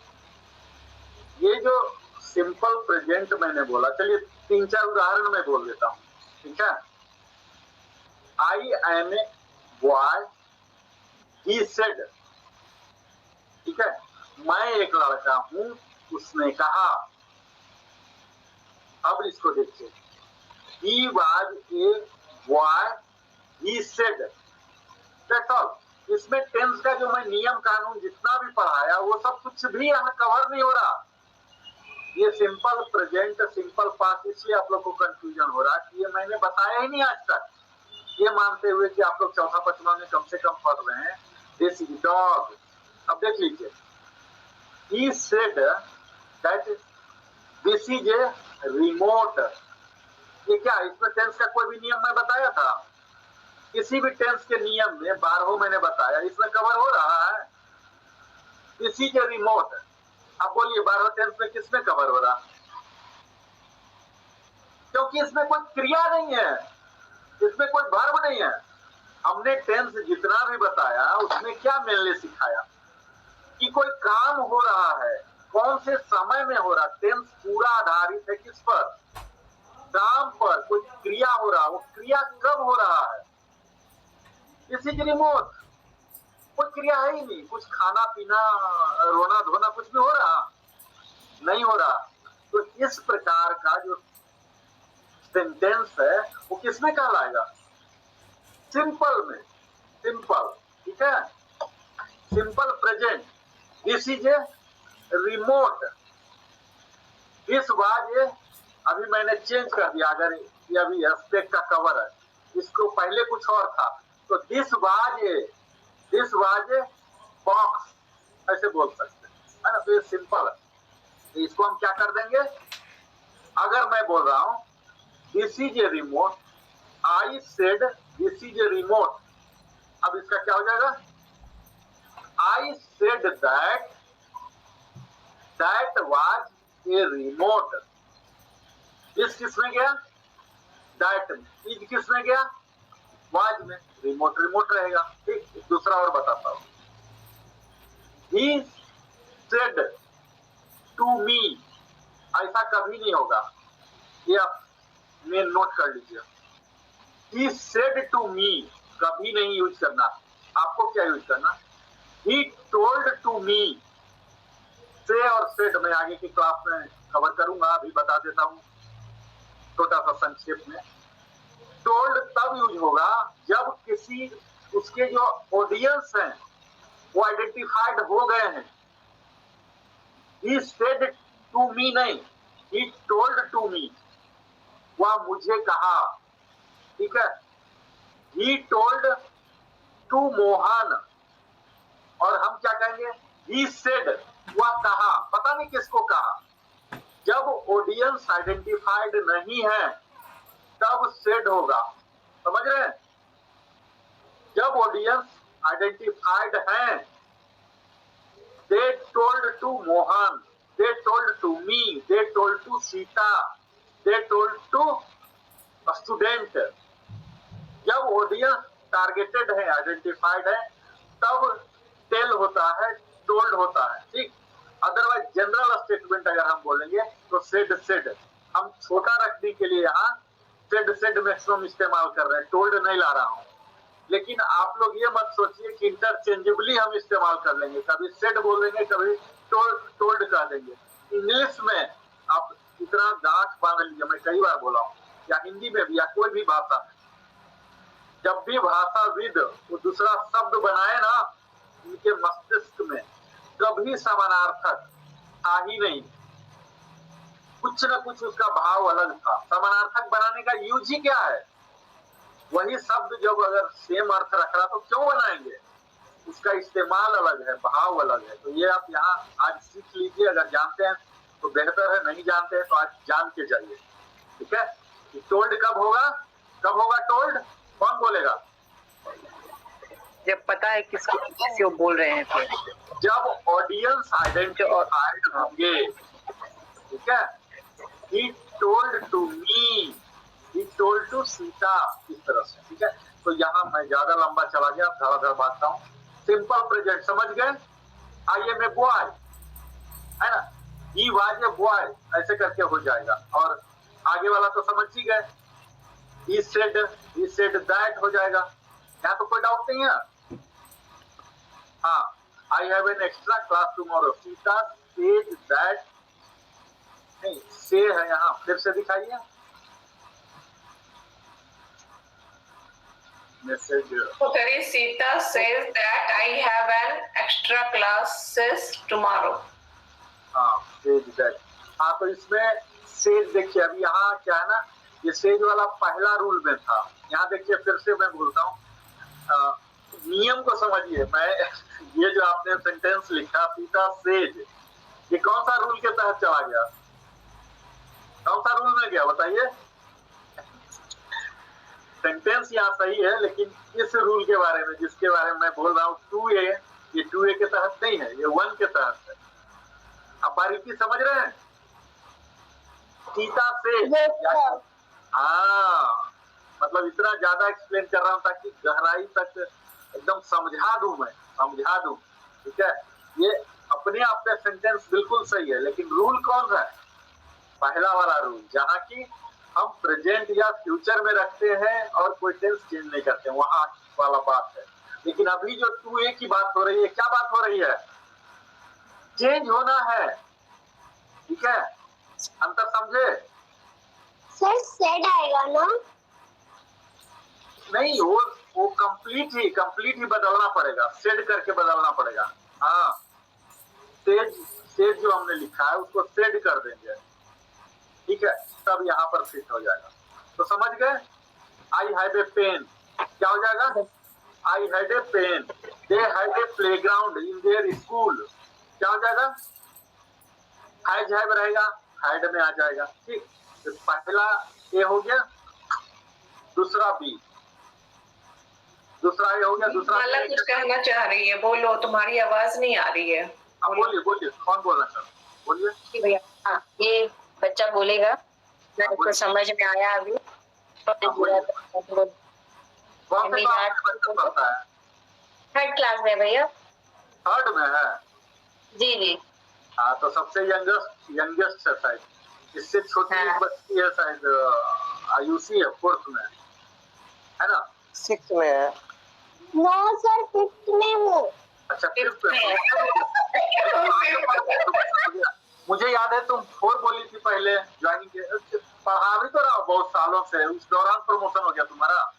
ये जो सिंपल प्रेजेंट मैंने बोला, चलिए 3-4 उदाहरण मैं बोल देता हूँ, ठीक है? I am a boy, he said, ठीक है? मैं एक लड़का हूं, उसने कहा। अब इसको देखिए, he was a boy, he said, that's all. इसमें टेंस का जो मैं नियम कानून जितना भी पढ़ाया वो सब कुछ भी यहाँ कवर नहीं हो रहा। ये सिंपल प्रेजेंट, सिंपल पास्ट, इसलिए आप लोग को कंफ्यूजन हो रहा कि ये मैंने बताया ही नहीं आज तक। ये मानते हुए कि आप लोग चौथा पांचवा में कम से कम पढ़ रहे हैं दिस इज डॉग। अब देख लीजिए, he said that this is a remote। ये क्या, इसमें टेंस का कोई भी नियम मैं बताया था? किसी भी टेंस के नियम में 12 मैंने बताया, इसमें कवर हो रहा है दिस इज ए रिमोट। अब बोलिए 12 टेंस में किसमें कवर हो रहा? क्योंकि इसमें कोई क्रिया नहीं है, इसमें कोई वर्ब नहीं है। हमने टेंस जितना भी बताया उसमें क्या मेनली सिखाया कि कोई काम हो रहा है, कौन से समय में हो रहा। टेंस पूरा आधारित है किस पर? काम पर। कोई क्रिया हो रहा, वो क्रिया कब हो रहा है? This is remote. कोई क्रिया है ही नहीं, कुछ खाना पीना, रोना धोना कुछ भी हो रहा नहीं हो रहा। तो इस प्रकार का जो सेंटेंस है वो किसमें कहलाएगा? सिंपल में। सिंपल, ठीक है? Simple present, this is a remote, this was a. अभी मैंने चेंज कर दिया, अगर ये अभी एस्पेक्ट का कवर है, इसको पहले कुछ और था, तो दिस वाज ए बॉक्स ऐसे बोल सकते हैं ना। तो ये सिंपल है, तो इसको हम क्या कर देंगे? अगर मैं बोल रहा हूं this is a remote, I said this is a remote, अब इसका क्या हो जाएगा? I said that was a remote. This किस में गया? दैट में। इज किस में गया? वाज में। रिमोट रिमोट रहेगा। ठीक, दूसरा और बताता हूं। ही सेड टू मी, ऐसा कभी नहीं होगा, ये आप मेन नोट कर लीजिए। ही सेड टू मी कभी नहीं यूज करना। आपको क्या यूज करना? He told to me. Say और सेड मैं आगे की क्लास में कवर करूंगा, अभी बता देता हूं छोटा सा संक्षेप में। टोल्ड तब यूज होगा जब किसी उसके जो ऑडियंस हैं वो आइडेंटिफाइड हो गए हैं। ही सेड टू मी नहीं, ही टोल्ड टू मी, वह मुझे कहा, ठीक है? ही टोल्ड टू मोहन, और हम क्या कहेंगे? ही सेड, वह कहा। पता नहीं किसको कहा। जब ऑडियंस आइडेंटिफाइड नहीं है तब सेड होगा, समझ रहे हैं? जब ऑडियंस आइडेंटिफाइड है, they told to Mohan, they told to me, me, they told to Sita, they told to student. जब ऑडियंस टारगेटेड है, आइडेंटिफाइड है, तब टेल होता है, टोल्ड होता है, ठीक। अदरवाइज जनरल स्टेटमेंट अगर हम बोलेंगे तो सेड हम छोटा रखने के लिए यहाँ सेड मैक्सिमम इस्तेमाल कर रहे हैं, टोल्ड नहीं ला रहा हूँ। लेकिन आप लोग ये मत सोचिए कि इंटरचेंजेबली हम इस्तेमाल कर लेंगे, कभी सेड बोल देंगे, कभी टोल्ड कह देंगे। इंग्लिश में आप इतना गांठ बांध लीजिए, मैं कई बार बोला हूँ, या हिंदी में भी या कोई भी भाषा में, जब भी भाषाविद वो दूसरा शब्द बनाए ना, उनके मस्तिष्क में कभी समानार्थक था ही नहीं, कुछ न कुछ उसका भाव अलग था। समानार्थक बनाने का यूज ही क्या है? वही शब्द जब अगर सेम अर्थ रख रहा तो क्यों बनाएंगे? उसका इस्तेमाल अलग है, भाव अलग है। तो ये आप यहाँ आज सीख लीजिए, अगर जानते हैं तो बेहतर है, नहीं जानते हैं तो आज जान के जाइए, ठीक है। टोल्ड कब होगा, कब होगा टोल्ड? कौन बोलेगा? जब पता है किससे वो बोल रहे हैं फिर। जब ऑडियंस आइडेंटिफाइड होंगे, ठीक है। He told to me, he told to Sita, इस तरह से, ठीक है। तो यहाँ मैं ज्यादा लंबा चला गया, धड़ाधड़ बांटता हूँ। सिंपल प्रेजेंट समझ गए? आई एम ए बॉय, है ना, he was a boy, ऐसे करके हो जाएगा। और आगे वाला तो समझ ही गए, he said that हो जाएगा। यहाँ तो कोई डाउट नहीं है। हाँ, I have an extra class tomorrow. Sita said that, नहीं से है यहाँ, फिर से दिखाइए मैसेज। तो करिए, Sita says that I have an extra classes tomorrow. हाँ, said that। हाँ, तो इसमें सेज देखिए, अभी यहाँ क्या है ना, ये सेज वाला पहला रूल में था। यहाँ देखिए, फिर से मैं बोलता हूँ, नियम को समझिए। मैं ये जो आपने सेंटेंस लिखा सीता सेज, ये कौन सा रूल के तहत चला गया? कौन सा रूल में गया बताइए? सेंटेंस यहाँ सही है, लेकिन इस रूल के बारे में, जिसके बारे में मैं बोल रहा हूँ 2A, ये 2A के तहत नहीं है, ये 1 के तहत है। आप बारीकी समझ रहे हैं? सीता से, हाँ, मतलब इतना ज्यादा एक्सप्लेन कर रहा हूँ ताकि गहराई तक एकदम समझा दूं, ठीक है। ये अपने आप में सेंटेंस बिल्कुल सही है, लेकिन रूल कौन सा है? पहला वाला रूल, जहाँ की हम प्रेजेंट या फ्यूचर में रखते हैं और कोई टेंस चेंज नहीं करते, वहां वाला बात है। लेकिन अभी जो 2A की बात हो रही है, क्या बात हो रही है? चेंज होना है, ठीक है। अंतर समझे? सर सेड आएगा ना? नहीं, वो कंप्लीट ही बदलना पड़ेगा, सेड करके बदलना पड़ेगा। हाँ, सेड जो हमने लिखा है उसको सेड कर देंगे, ठीक है, तब यहाँ पर फिट हो जाएगा। तो समझ गए? आई हैड ए पेन, क्या हो जाएगा? I had a pen. They had a playground in their school, क्या हो जाएगा? हैज हैव रहेगा, हैड में आ जाएगा, ठीक। तो पहला ए हो गया, दूसरा बी, दूसरा ए हो गया, दूसरा माला कुछ कहना चाह रही है, बोलो, तुम्हारी आवाज नहीं आ रही है। बोलिए, कौन बोलना चाहता? बोलिए भैया। हाँ, ये बच्चा बोलेगा, मेरे को समझ में आया अभी। पढ़ता है? 3rd क्लास में भैया। 3rd में है? जी। हाँ, तो सबसे यंगेस्ट है शायद, इससे छोटी एक बच्ची है शायद, आयुषी है, 4th में है ना? 6th में है। नो सर, 5th में हूँ। अच्छा, 5th में। मुझे याद है तुम 4 बोली थी पहले ज्वाइनिंग के, पढ़ा भी तो रहा बहुत सालों से, उस दौरान प्रमोशन हो गया तुम्हारा।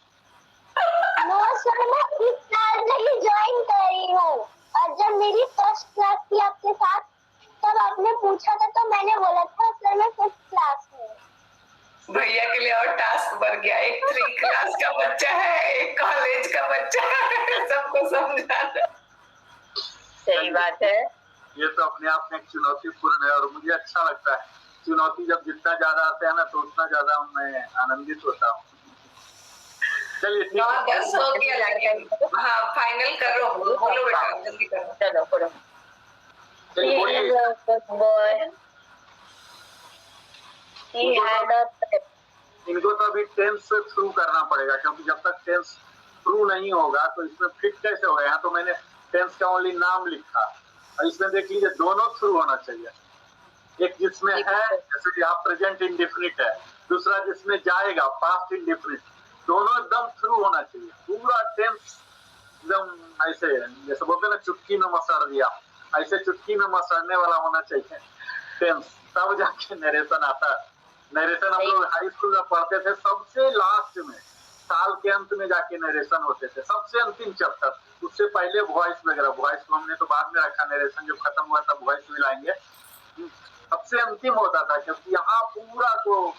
नो सर, मैं इस साल से ही ज्वाइन कर रही हूँ, और जब मेरी 1st क्लास थी आपके साथ, तब आपने पूछा था तो मैंने बोला था सर मैं 5th क्लास में। भैया के लिए और टास्क बढ़ गया, एक 3 क्लास का बच्चा है, एक कॉलेज का बच्चा है, सबको समझाना। सही बात है। ये तो अपने आप में चुनौतीपूर्ण है, और मुझे अच्छा लगता है। चुनौती जब जितना ज्यादा आते हैं ना, तो उतना ज्यादा मैं आनंदित होता हूँ। चलिए, 9-10 हो गया। हाँ, फाइनल करो, बोलो बेटा, जल्दी करो। चलो, चलिए बोलिए। he had a pet. इनको तो अभी टेंस थ्रू करना पड़ेगा, क्योंकि जब तक टेंस थ्रू नहीं होगा तो इसमें फिट कैसे होगा। यहाँ तो मैंने टेंस का ओनली नाम लिखा, और इसमें देख लीजिए दोनों थ्रू होना चाहिए। एक जिसमें है, जैसे यहाँ प्रेजेंट इंडेफिनिट है, दूसरा जिसमें जाएगा पास्ट इंडेफिनिट, दोनों एकदम थ्रू होना चाहिए। पूरा टेंस एकदम ऐसे, जैसे बोलते हैं ना चुटकी में मसड़ दिया, ऐसे चुटकी में मसड़ने वाला होना चाहिए टेंस, तब जाके नरेशन आता है। नरेशन हम लोग हाई स्कूल में पढ़ते थे, सबसे लास्ट में साल के अंत में जाके नरेशन होते थे, सबसे अंतिम चैप्टर। उससे पहले वॉइस वगैरह, वॉइस को हमने तो बाद में रखा, नरेशन जब खत्म हुआ तब वॉइस मिलाएंगे। सबसे अंतिम होता था, क्योंकि यहाँ पूरा तो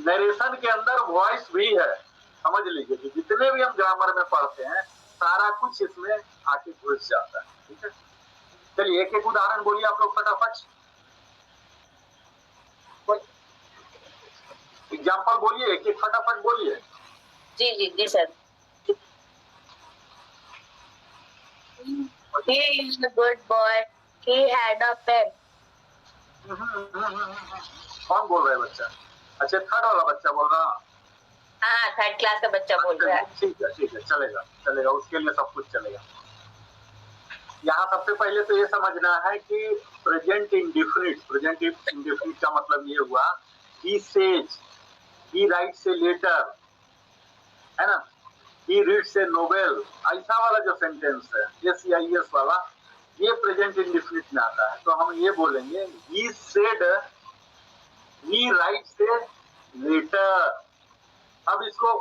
नरेशन के अंदर वॉइस भी है। समझ लीजिए कि जितने भी हम ग्रामर में पढ़ते हैं सारा कुछ इसमें आके घुस जाता है। ठीक है, चलिए एक एक उदाहरण बोलिए आप लोग फटाफट, एग्जाम्पल बोलिए, एक एक फटाफट बोलिए। जी जी जी sir. He is a good boy. He had a pen. कौन बोल रहा है बच्चा? अच्छा, थर्ड वाला बच्चा बोल रहा है। हाँ, थर्ड क्लास का बच्चा बोल रहा है। ठीक है, चलेगा चलेगा, उसके लिए सब कुछ चलेगा। यहाँ सबसे पहले तो ये समझना है कि प्रेजेंट इंडेफिनिट का मतलब ये हुआ, he says, he writes a letter, है ना, he reads a novel, ऐसा वाला जो सेंटेंस है SEIS वाला, ये प्रेजेंट इंडेफिनिट में आता है। तो हम ये बोलेंगे he said he writes a letter। अब इसको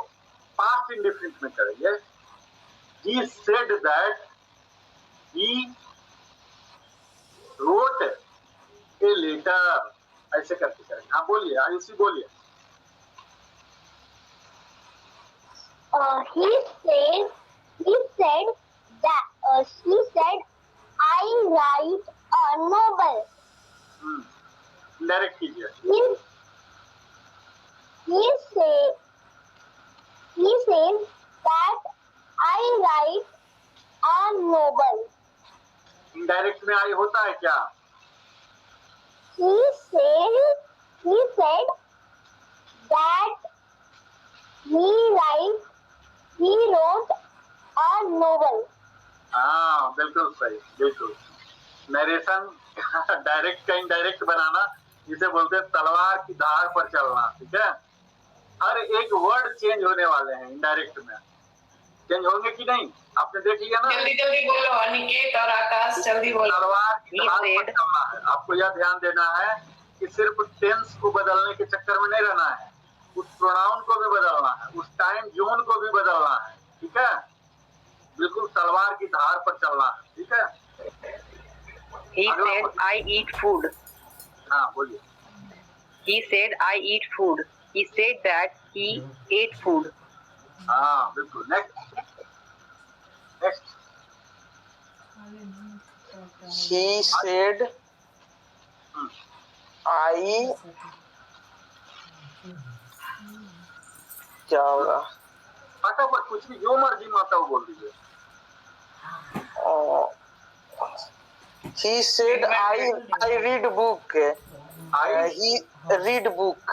पास्ट इंडेफिनिट में करेंगे, he said that he wrote a letter, ऐसे करके करेंगे। हाँ बोलिए, आयुषी बोलिए। He said I write a novel. Direct कीजिए। He says that I write a novel. Indirect में आई होता है क्या? He said that he wrote a novel. हाँ बिल्कुल सही, बिल्कुल। नरेशन डायरेक्ट का इनडायरेक्ट बनाना, जिसे बोलते हैं तलवार की धार पर चलना। ठीक है, हर एक वर्ड चेंज होने वाले हैं इनडायरेक्ट में। चेंज होंगे कि नहीं, आपने देख लिया ना। जल्दी जल्दी बोलो अनिकेत और आकाश, जल्दी बोलो। तलवार की धार पर चलना है। आपको यह ध्यान देना है कि सिर्फ टेंस को बदलने के चक्कर में नहीं रहना है, उस प्रोनाउन को भी बदलना है, उस टाइम जोन को भी बदलना है। ठीक है, बिल्कुल तलवार की धार पर चलना है। ठीक है। He said I eat food. हाँ बोलिए। He said I eat food. He said that he ate food. हाँ बिल्कुल। नेक्स्ट। He said I, क्या होगा? फटाफट कुछ भी, जो मर्जी माता वो बोल दीजिए। He said I read book. He read book.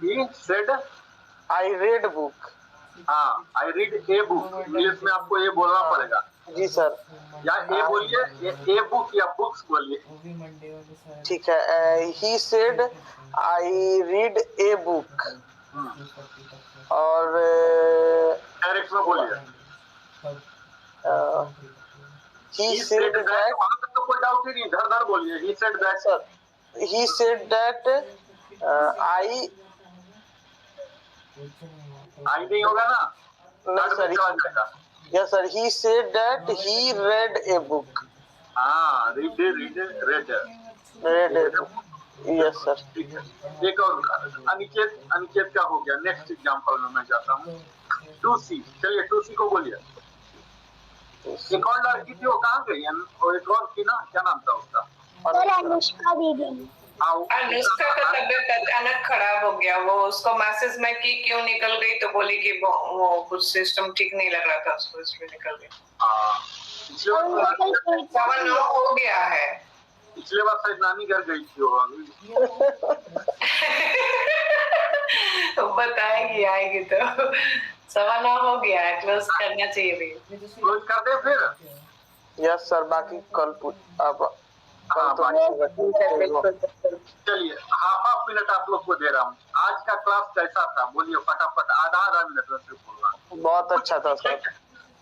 He said I read book. हाँ, I read a book। English में आपको ये बोलना पड़ेगा। जी सर। या ए बोलिए, ए बुक या बुक्स बोलिए। ठीक है। He said I read a book. और डायरेक्ट में बोलिए। he said that, वहाँ तक तो कोई डाउट ही नहीं, धड़ धड़ बोलिए। He said that, sir, he said that आई नहीं होगा ना। no sir, yes sir, he said that he read a book. हाँ, read, read a book. Yes sir. ठीक है। एक और अनिकेत का हो गया। नेक्स्ट एग्जांपल में मैं जाता हूँ। 2C, चलिए 2C को बोलिए। एक और लड़की थी, वो कहाँ गई? और एक और थी ना, क्या नाम था उसका? अनुष्का दीदी। अनुष्का का तबियत अचानक खराब हो गया। वो उसको मैसेज में की क्यों निकल गई, तो बोली कि वो कुछ सिस्टम ठीक नहीं लग रहा था उसको, इसलिए निकल गई। 7 हो गया है। पिछले बार शायद नानी घर गई थी वो अभी। बताएगी, आएगी तो 9:15 हो गया है, क्लोज करना चाहिए भैया। क्लोज कर दे फिर। यस सर, बाकी कल अब हाँ, तो चलिए हाफ मिनट आप लोग को दे रहा हूँ। आज का क्लास कैसा था बोलिए फटाफट, आधा मिनट में सिर्फ बोलना। बहुत अच्छा था सर।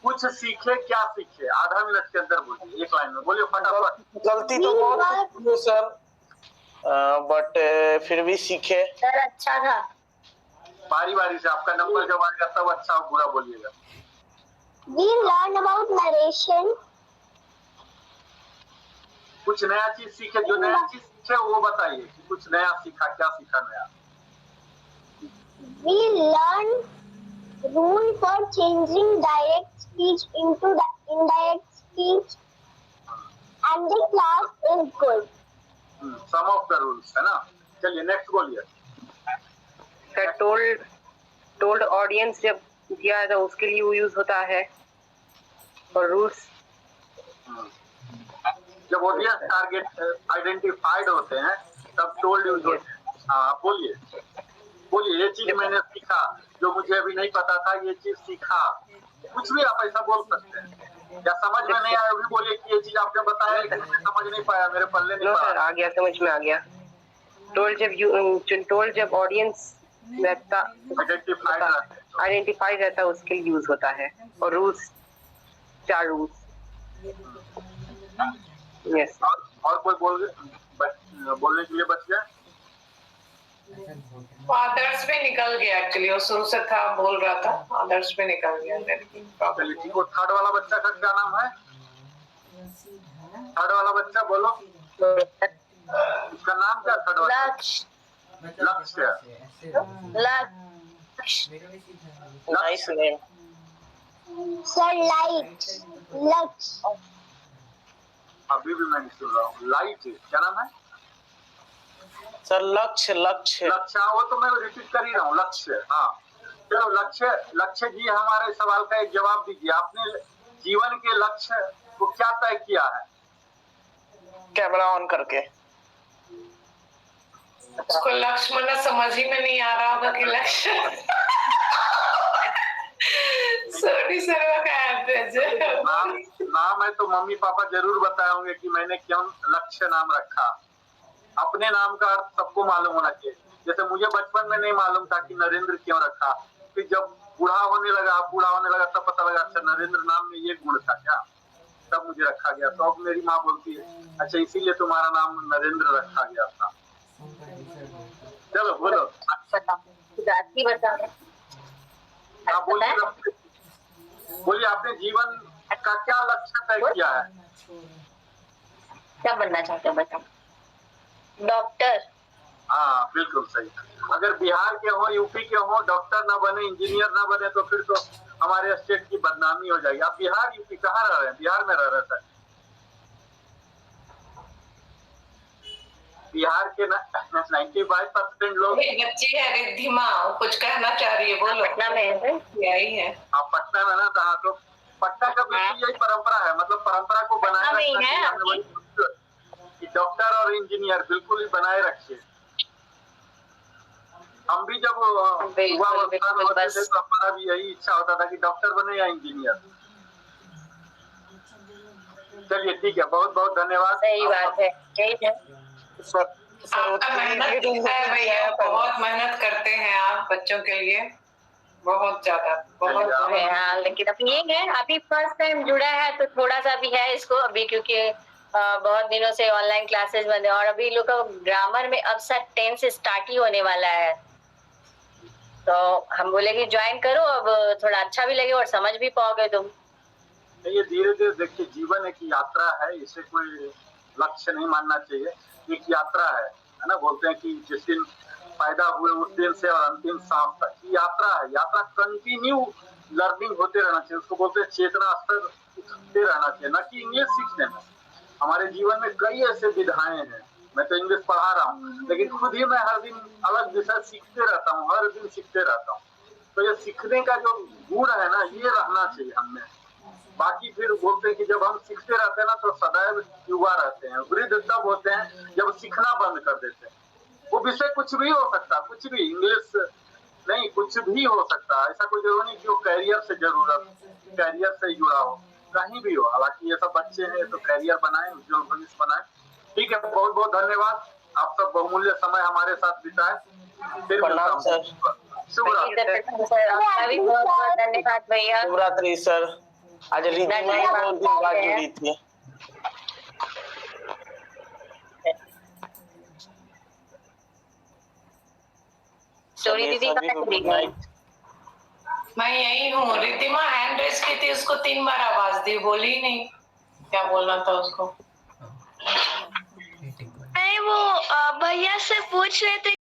कुछ सीखे, क्या सीखे आधा मिनट के अंदर बोलिए, एक लाइन में बोलिए फटाफट। गलती तो बहुत हुई सर, बट फिर भी सीखे। सर अच्छा था। बारी बारी से आपका नंबर जब आएगा तब अच्छा और बुरा बोलिएगा। We learned about narration. कुछ नया चीज सीखे, जो नया चीज सीखे वो बताइए कि कुछ नया सीखा, क्या सीखा नया। We learned rule for changing direct speech into the indirect speech, and the class is good. Some of the rules है ना। चलिए नेक्स्ट बोलिए। सर टोल्ड ऑडियंस जब दिया है तो उसके लिए वो यूज होता है, और रूल्स जब ऑडियंस टारगेट आइडेंटिफाइड होते हैं तब टोल्ड यूज होते हैं। हाँ बोलिए बोलिए, ये चीज मैंने सीखा जो मुझे अभी नहीं पता था, ये चीज सीखा। कुछ भी आप ऐसा बोल सकते हैं। या समझ में नहीं आया अभी बोलिए कि ये चीज आपने बताया लेकिन मैं समझ नहीं पाया, मेरे पल्ले नहीं नो पड़ा। सर, आ गया, समझ में आ गया। टोल्ड जब ऑडियंस रहता आइडेंटिफाई रहता है उसके लिए यूज होता है, और रूल्स 4 रूल्स। यस। और कोई बोलने के लिए बच गया? आदर्श भी निकल गया, एक्चुअली वो शुरू से था बोल रहा था, आदर्श भी निकल गया। चलिए ठीक। वो थर्ड वाला बच्चा का क्या नाम है? थर्ड वाला बच्चा बोलो, उसका नाम क्या? थर्ड वाला लक्ष्य। लक्ष्य। Nice name Sir, light. Lux. अभी भी मैं नहीं सुन रहा हूँ। लाइट क्या नाम है? सर। लक्ष्य लक्ष्य, वो तो मैं रिपीट कर ही रहा हूँ। लक्ष्य, हाँ चलो। लक्ष्य जी हमारे सवाल का एक जवाब दीजिए। आपने जीवन के लक्ष्य को क्या तय किया है? कैमरा ऑन करके। उसको लक्ष्य मतलब समझ ही में नहीं आ रहा होगा कि लक्ष्य। सॉरी सर, नाम है तो मम्मी पापा जरूर बताए होंगे कि मैंने क्यों लक्ष्य नाम रखा। अपने नाम का अर्थ सबको मालूम होना चाहिए। जैसे मुझे बचपन में नहीं मालूम था कि नरेंद्र क्यों रखा, फिर जब बूढ़ा होने लगा तब पता लगा अच्छा नरेंद्र नाम में ये गुण था क्या, तब मुझे रखा गया। तो अब मेरी माँ बोलती है अच्छा इसीलिए तुम्हारा नाम नरेंद्र रखा गया था। चलो बोलो। हाँ बोलिए आपने जीवन का क्या लक्ष्य तय किया है? क्या बनना चाहते हैं बताओ? डॉक्टर। हाँ बिल्कुल सही। अगर बिहार के हो, यूपी के हो, डॉक्टर ना बने, इंजीनियर ना बने तो फिर तो हमारे स्टेट की बदनामी हो जाएगी। आप बिहार यूपी कहाँ रह रहे हैं? बिहार में रह रहे थे। बिहार के 95% लोग। बच्ची है रिद्धिमा, कुछ कहना चाह रही है, बोलो। पटना में है। यही है। आप पटना में ना था तो पटना का बिल्कुल यही परंपरा है। मतलब परंपरा को बनाए रखना चाहिए कि डॉक्टर और इंजीनियर बिल्कुल ही बनाए रखिए। हम भी जब युवा अवस्था में होते थे तो हमारा भी यही इच्छा होता था कि डॉक्टर बने या इंजीनियर। चलिए ठीक है, बहुत बहुत धन्यवाद। सही बात है, यही है। आपका मेहनत है भैया, बहुत मेहनत करते हैं आप बच्चों के लिए, बहुत ज्यादा, बहुत। हाँ लेकिन अब ये है, अभी फर्स्ट टाइम जुड़ा है तो थोड़ा सा भी है इसको अभी, क्योंकि बहुत दिनों से ऑनलाइन क्लासेस बंद है और अभी लोग का ग्रामर में अब सर टेंस स्टार्ट ही होने वाला है। तो हम बोले कि ज्वाइन करो, अब थोड़ा अच्छा भी लगे और समझ भी पाओगे तुम। ये धीरे धीरे देखिए, जीवन एक यात्रा है, इसे कोई लक्ष्य नहीं मानना चाहिए। एक यात्रा है ना। बोलते हैं कि जिस दिन पैदा हुए उस दिन से और अंतिम सांस तक यात्रा है। यात्रा कंटिन्यू लर्निंग होते रहना चाहिए। उसको बोलते हैं चेतना स्तर उठते रहना चाहिए, न कि इंग्लिश सीखने में। हमारे जीवन में कई ऐसे विधाएं हैं। मैं तो इंग्लिश पढ़ा रहा हूँ लेकिन खुद ही मैं हर दिन अलग विषय सीखते रहता हूँ, हर दिन सीखते रहता हूँ। तो ये सीखने का जो गुण है ना, ये रहना चाहिए हमें। बाकी फिर बोलते हैं कि जब हम सीखते रहते हैं ना तो सदैव युवा रहते हैं। वृद्ध तब होते हैं जब सीखना बंद कर देते हैं। वो विषय कुछ भी हो सकता, कुछ भी, इंग्लिश नहीं, कुछ भी हो सकता है। ऐसा कोई जरूरी नहीं कि वो कैरियर से जुड़ा हो, कहीं भी हो। हालांकि ये सब बच्चे हैं तो कैरियर बनाए, उज्जवल भविष्य बनाए। ठीक है, बहुत बहुत धन्यवाद, आप सब बहुमूल्य समय हमारे साथ बिताए। फिर प्रणाम सर। शुभ रात्रि। सर आपका भी बहुत बहुत धन्यवाद भैया। शिवरात्रि सर। आज रिद्धिमा ही बहुत दिन बाद जुड़ी थी। स्टोरी दीदी सभी को गुड नाइट। मैं यही हूँ। रिद्धिमा हैंड रेस की थी, उसको 3 बार आवाज दी, बोली ही नहीं क्या बोलना था उसको। नहीं, वो भैया से पूछ रहे थे